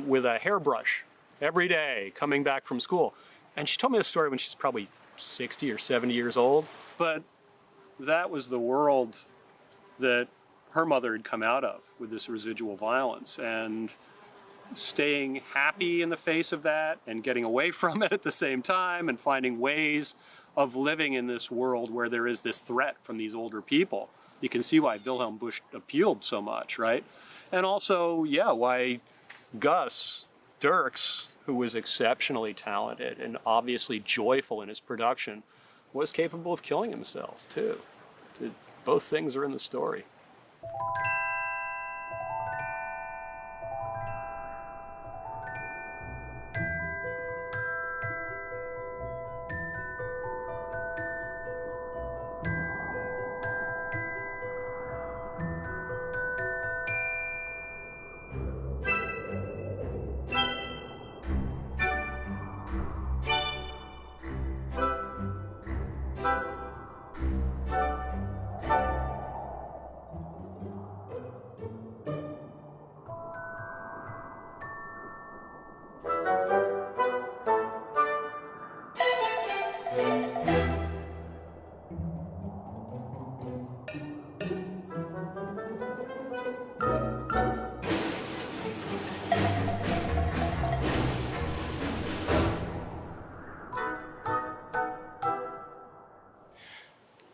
with a hairbrush every day coming back from school. And she told me the story when she's probably 60 or 70 years old. But that was the world that her mother had come out of, with this residual violence. And staying happy in the face of that and getting away from it at the same time and finding ways of living in this world where there is this threat from these older people. You can see why Wilhelm Busch appealed so much, right? And also, yeah, why Gus Dirks, who was exceptionally talented and obviously joyful in his production, was capable of killing himself too. Both things are in the story.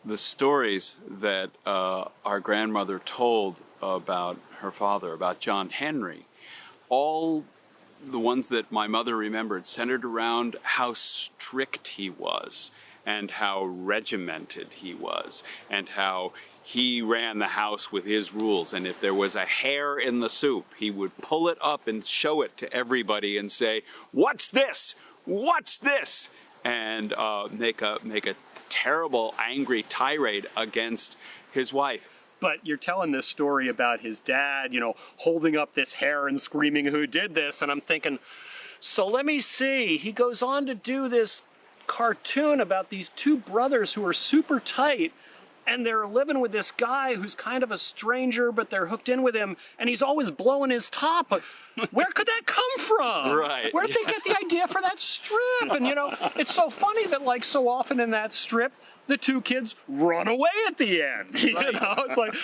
The stories that our grandmother told about her father, about John Henry, all the ones that my mother remembered centered around how strict he was and how regimented he was and how he ran the house with his rules. And if there was a hair in the soup, he would pull it up and show it to everybody and say, "What's this? What's this?" And make a terrible, angry tirade against his wife. But you're telling this story about his dad, you know, holding up this hair and screaming, "Who did this?" And I'm thinking, so let me see. He goes on to do this cartoon about these two brothers who are super tight, and they're living with this guy who's kind of a stranger, but they're hooked in with him, and he's always blowing his top. Where could that come from? Right. Where'd they get the idea for that strip? And, you know, it's so funny that, like, so often in that strip, the two kids run away at the end. Right. You know, it's like,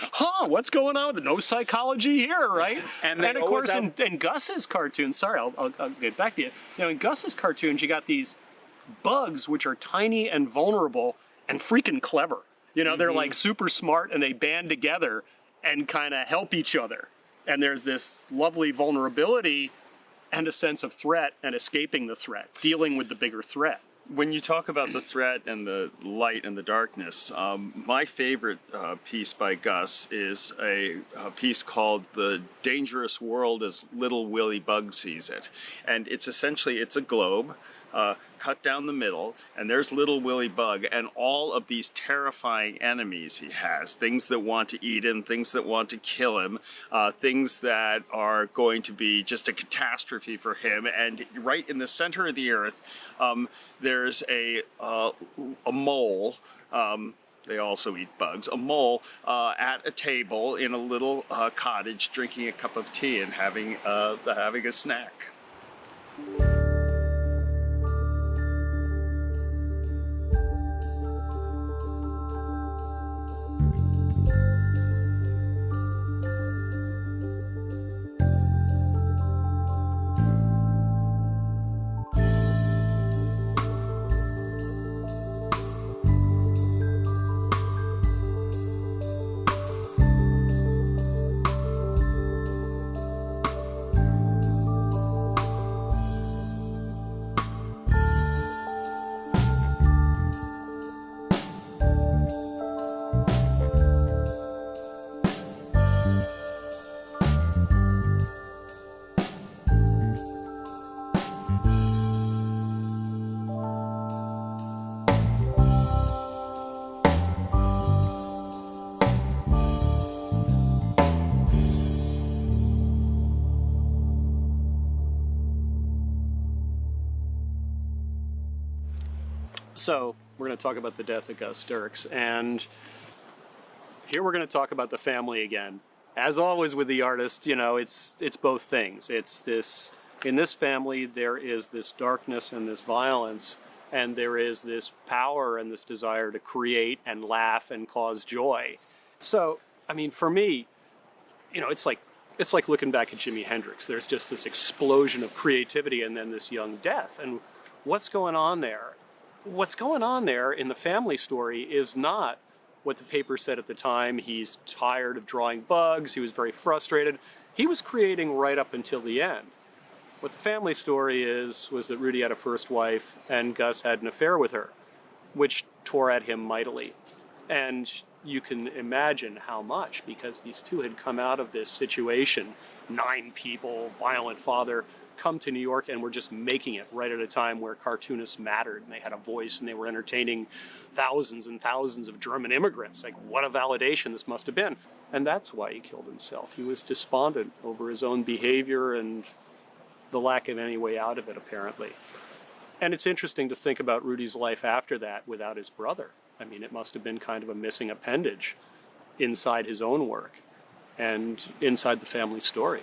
what's going on with no psychology here, right? And of course, in Gus's cartoons, sorry, I'll get back to you. You know, in Gus's cartoons, you got these bugs which are tiny and vulnerable and freaking clever. You know, they're like super smart and they band together and kind of help each other. And there's this lovely vulnerability and a sense of threat and escaping the threat, dealing with the bigger threat. When you talk about the threat and the light and the darkness, my favorite piece by Gus is a piece called "The Dangerous World as Little Willy Bug Sees It." And it's essentially, it's a globe cut down the middle, and there's little Willy Bug and all of these terrifying enemies he has, things that want to eat him, things that want to kill him, things that are going to be just a catastrophe for him. And right in the center of the earth, there's a mole. They also eat bugs. A mole at a table in a little cottage, drinking a cup of tea and having a snack. So we're going to talk about the death of Gus Dirks, and here we're going to talk about the family again. As always with the artist, you know, it's both things. It's this In this family, there is this darkness and this violence, and there is this power and this desire to create and laugh and cause joy. So, I mean, for me, it's like looking back at Jimi Hendrix. There's just this explosion of creativity and then this young death. And what's going on there? What's going on there in the family story is not what the paper said at the time. He's tired of drawing bugs. He was very frustrated. He was creating right up until the end. What the family story was that Rudy had a first wife and Gus had an affair with her, which tore at him mightily. And you can imagine how much, because these two had come out of this situation, 9 people, violent father, come to New York and were just making it right at a time where cartoonists mattered and they had a voice and they were entertaining thousands and thousands of German immigrants. Like, what a validation this must have been. And that's why he killed himself. He was despondent over his own behavior and the lack of any way out of it, apparently. And it's interesting to think about Rudy's life after that without his brother. I mean, it must have been kind of a missing appendage inside his own work and inside the family story.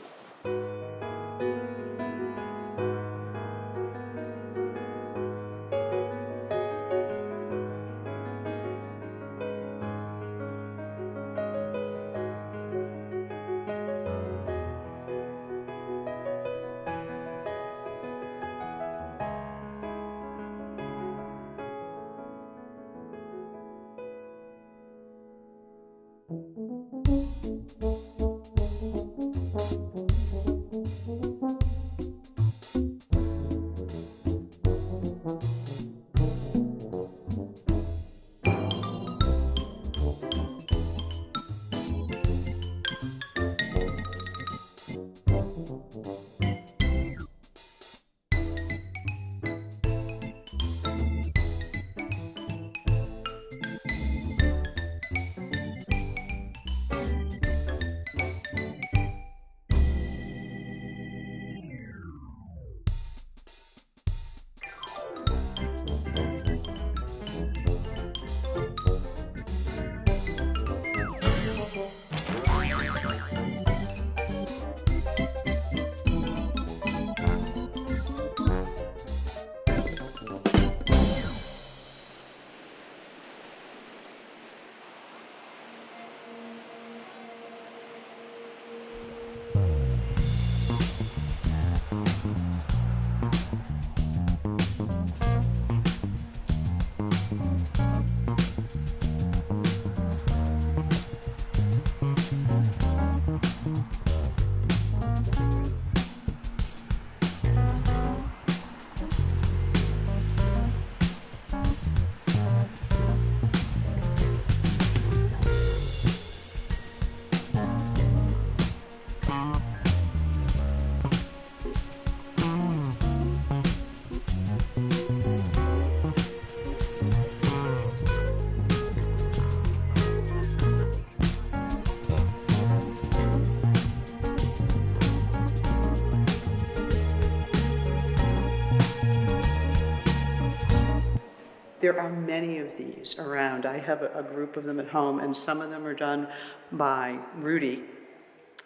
There are many of these around. I have a group of them at home, and some of them are done by Rudy,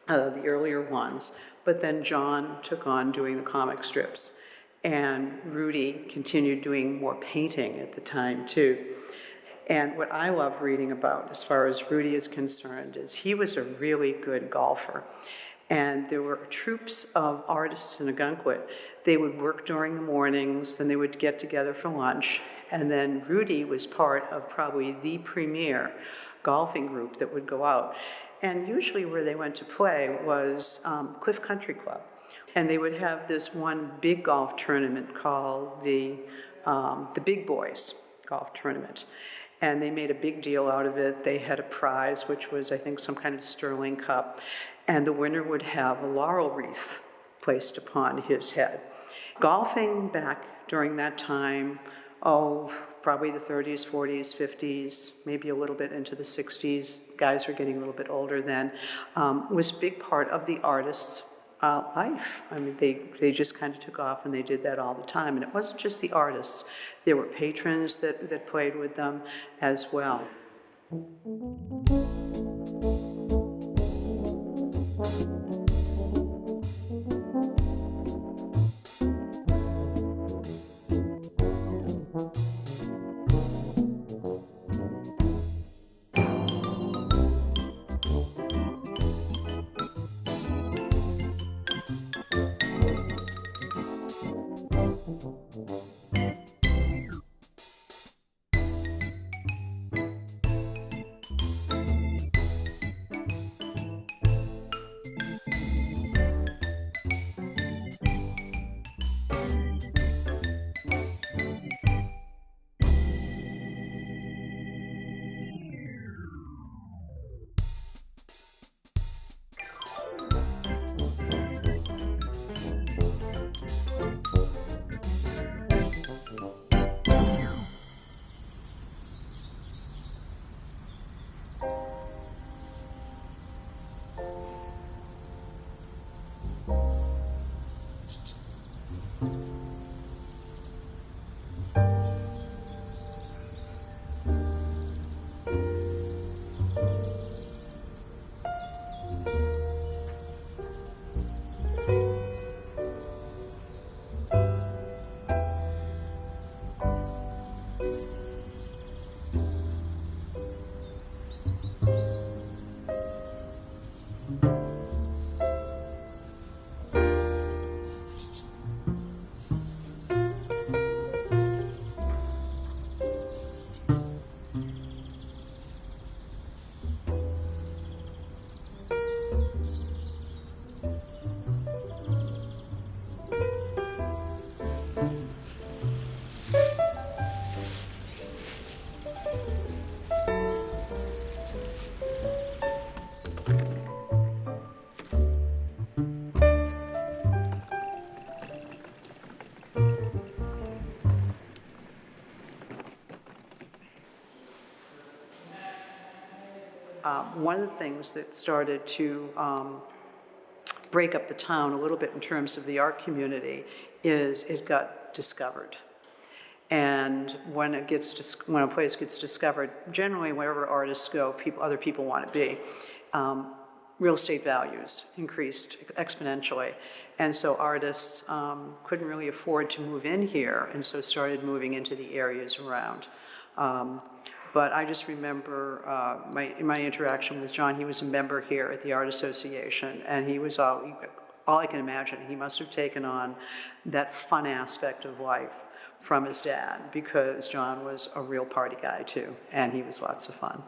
the earlier ones, but then John took on doing the comic strips, and Rudy continued doing more painting at the time too. And what I love reading about, as far as Rudy is concerned, is he was a really good golfer. And there were troops of artists in Ogunquit. They would work during the mornings, then they would get together for lunch, and then Rudy was part of probably the premier golfing group that would go out. And usually where they went to play was Cliff Country Club. And they would have this one big golf tournament called the Big Boys Golf Tournament. And they made a big deal out of it. They had a prize, which was, I think, some kind of Sterling Cup. And the winner would have a laurel wreath placed upon his head. Golfing back during that time, probably the 30s, 40s, 50s, maybe a little bit into the 60s, guys were getting a little bit older then, was a big part of the artist's life. I mean, they just kind of took off and they did that all the time. And it wasn't just the artists. There were patrons that played with them as well. one of the things that started to break up the town a little bit in terms of the art community is it got discovered. And when a place gets discovered, generally wherever artists go, other people want to be. Real estate values increased exponentially. And so artists couldn't really afford to move in here, and so started moving into the areas around. But I just remember in my interaction with John, he was a member here at the Art Association, and he was all I can imagine, he must have taken on that fun aspect of life from his dad, because John was a real party guy too, and he was lots of fun.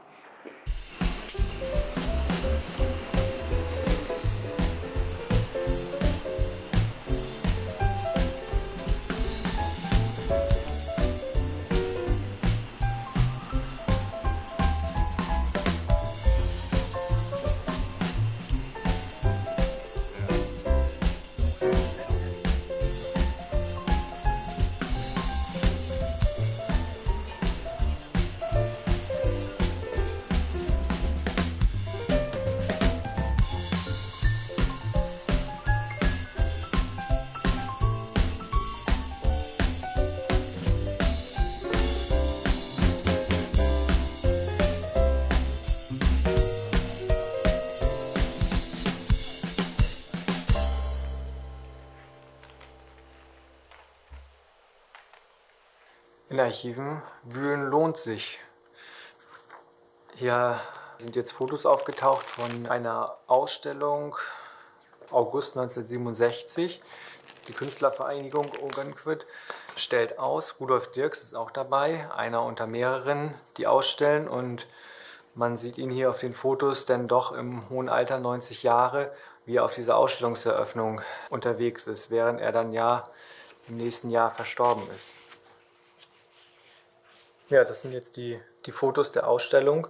In Archiven wühlen lohnt sich. Hier sind jetzt Fotos aufgetaucht von einer Ausstellung August 1967. Die Künstlervereinigung Ogenquit stellt aus. Rudolph Dirks ist auch dabei, einer unter mehreren, die ausstellen. Und man sieht ihn hier auf den Fotos denn doch im hohen Alter, 90 Jahre, wie er auf dieser Ausstellungseröffnung unterwegs ist, während er dann ja im nächsten Jahr verstorben ist. Ja, das sind jetzt die Fotos der Ausstellung.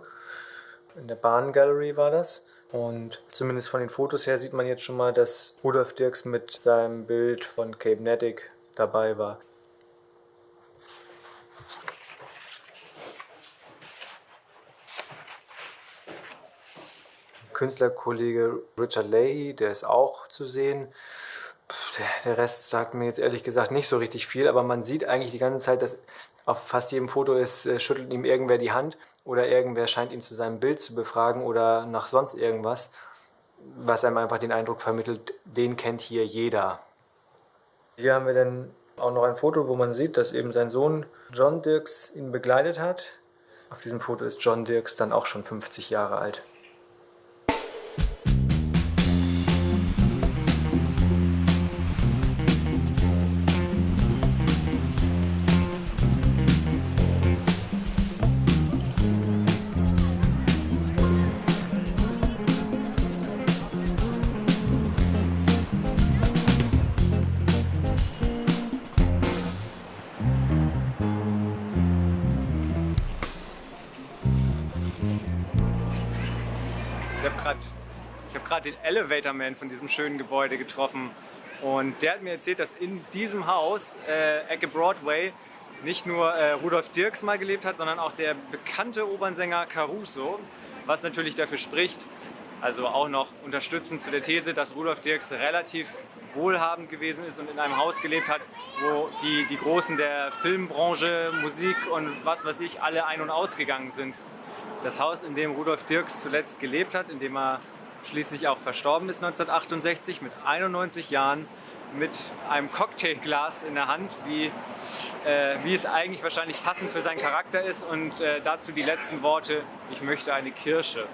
In der Bahn-Gallery war das. Und zumindest von den Fotos her sieht man jetzt schon mal, dass Rudolph Dirks mit seinem Bild von Cape Nettic dabei war. Künstlerkollege Richard Leahy, der ist auch zu sehen. Der Rest sagt mir jetzt ehrlich gesagt nicht so richtig viel, aber man sieht eigentlich die ganze Zeit, dass auf fast jedem Foto ist, schüttelt ihm irgendwer die Hand oder irgendwer scheint ihn zu seinem Bild zu befragen oder nach sonst irgendwas, was einem einfach den Eindruck vermittelt, den kennt hier jeder. Hier haben wir dann auch noch ein Foto, wo man sieht, dass eben sein Sohn John Dirks ihn begleitet hat. Auf diesem Foto ist John Dirks dann auch schon 50 Jahre alt. Ich habe gerade den Elevator Man von diesem schönen Gebäude getroffen und der hat mir erzählt, dass in diesem Haus, Ecke Broadway, nicht nur Rudolph Dirks mal gelebt hat, sondern auch der bekannte Opernsänger Caruso, was natürlich dafür spricht, also auch noch unterstützend zu der These, dass Rudolph Dirks relativ wohlhabend gewesen ist und in einem Haus gelebt hat, wo die Großen der Filmbranche, Musik und was weiß ich, alle ein- und ausgegangen sind. Das Haus, in dem Rudolph Dirks zuletzt gelebt hat, in dem er schließlich auch verstorben ist 1968 mit 91 Jahren, mit einem Cocktailglas in der Hand, wie es eigentlich wahrscheinlich passend für seinen Charakter ist. Und dazu die letzten Worte: Ich möchte eine Kirsche.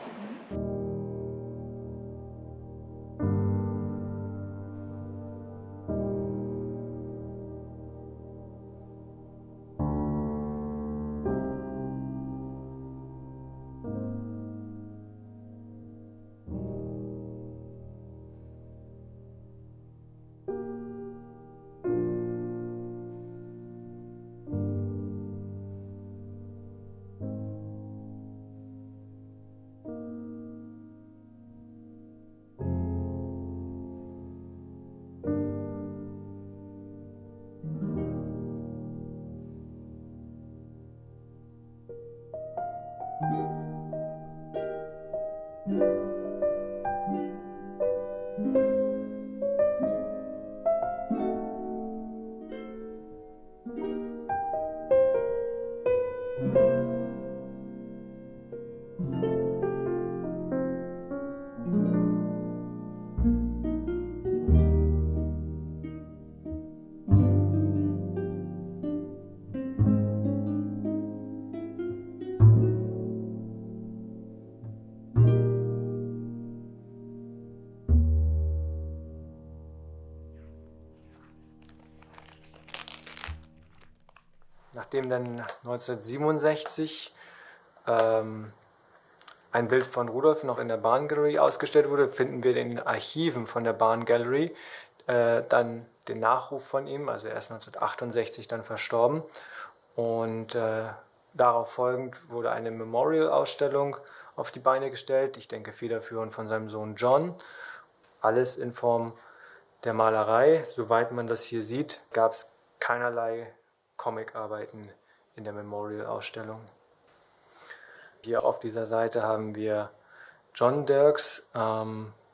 nachdem dann 1967 ein Bild von Rudolph noch in der Bahn-Gallery ausgestellt wurde, finden wir in den Archiven von der Bahn-Gallery dann den Nachruf von ihm, also er ist 1968 dann verstorben. Und darauf folgend wurde eine Memorial-Ausstellung auf die Beine gestellt, ich denke federführend von seinem Sohn John. Alles in Form der Malerei. Soweit man das hier sieht, gab es keinerlei Comicarbeiten in der Memorial-Ausstellung. Hier auf dieser Seite haben wir John Dirks,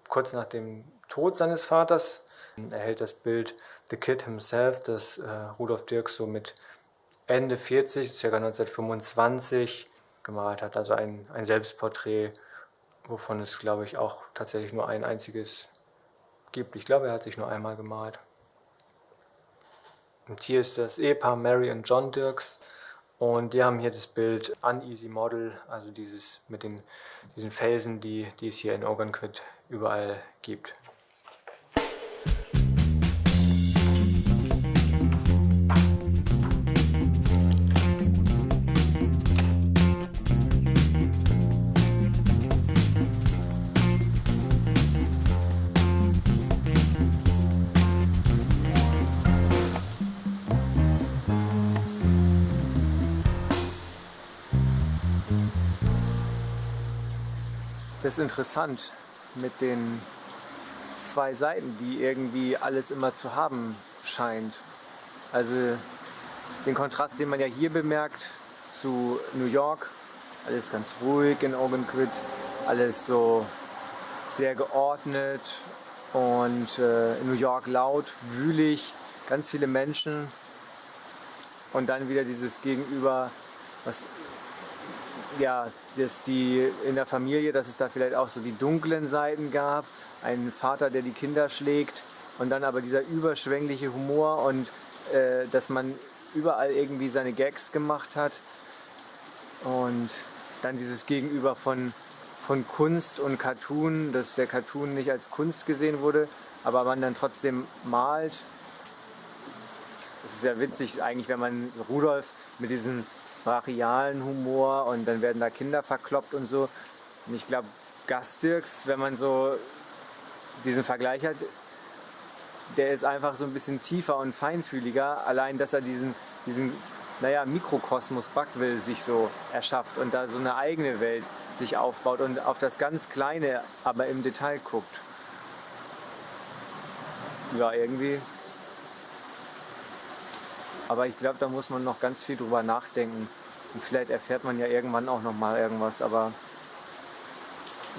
kurz nach dem Tod seines Vaters. Er hält das Bild The Kid Himself, das Rudolph Dirks so mit Ende 40, ca. 1925 gemalt hat. Also ein Selbstporträt, wovon es, glaube ich, auch tatsächlich nur ein einziges gibt. Ich glaube, er hat sich nur einmal gemalt. Und hier ist das Ehepaar Mary und John Dirks. Und die haben hier das Bild Uneasy Model, also dieses mit diesen Felsen, die es hier in Ogunquit überall gibt. Das ist interessant mit den zwei Seiten, die irgendwie alles immer zu haben scheint. Also den Kontrast, den man ja hier bemerkt zu New York, alles ganz ruhig in Ogunquit, alles so sehr geordnet und in New York laut, wühlig, ganz viele Menschen und dann wieder dieses Gegenüber, was ja, dass die in der Familie, dass es da vielleicht auch so die dunklen Seiten gab, einen Vater, der die Kinder schlägt und dann aber dieser überschwängliche Humor und dass man überall irgendwie seine Gags gemacht hat und dann dieses Gegenüber von Kunst und Cartoon, dass der Cartoon nicht als Kunst gesehen wurde, aber man dann trotzdem malt. Das ist ja witzig eigentlich, wenn man Rudolph mit diesem brachialen Humor und dann werden da Kinder verkloppt und so. Und ich glaube, Gus Dirks, wenn man so diesen Vergleich hat, der ist einfach so ein bisschen tiefer und feinfühliger. Allein, dass er diesen Mikrokosmos Buckville sich so erschafft und da so eine eigene Welt sich aufbaut und auf das ganz Kleine, aber im Detail guckt. Ja, irgendwie. Aber ich glaube, da muss man noch ganz viel drüber nachdenken. Und vielleicht erfährt man ja irgendwann auch noch mal irgendwas. Aber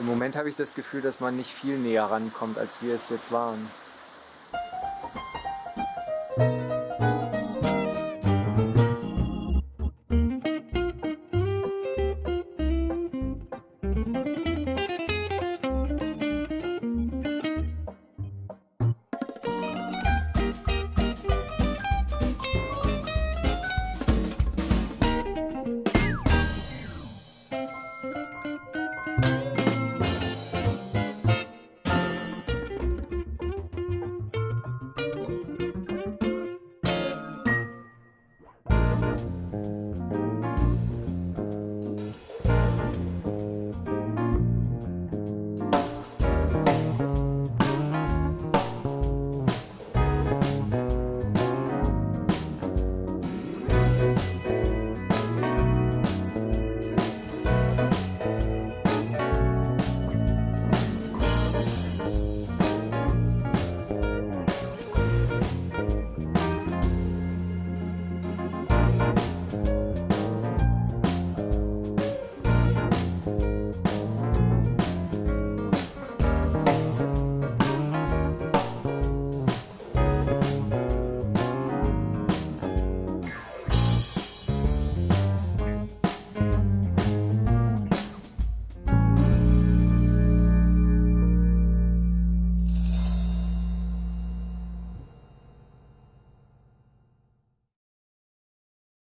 im Moment habe ich das Gefühl, dass man nicht viel näher rankommt, als wir es jetzt waren.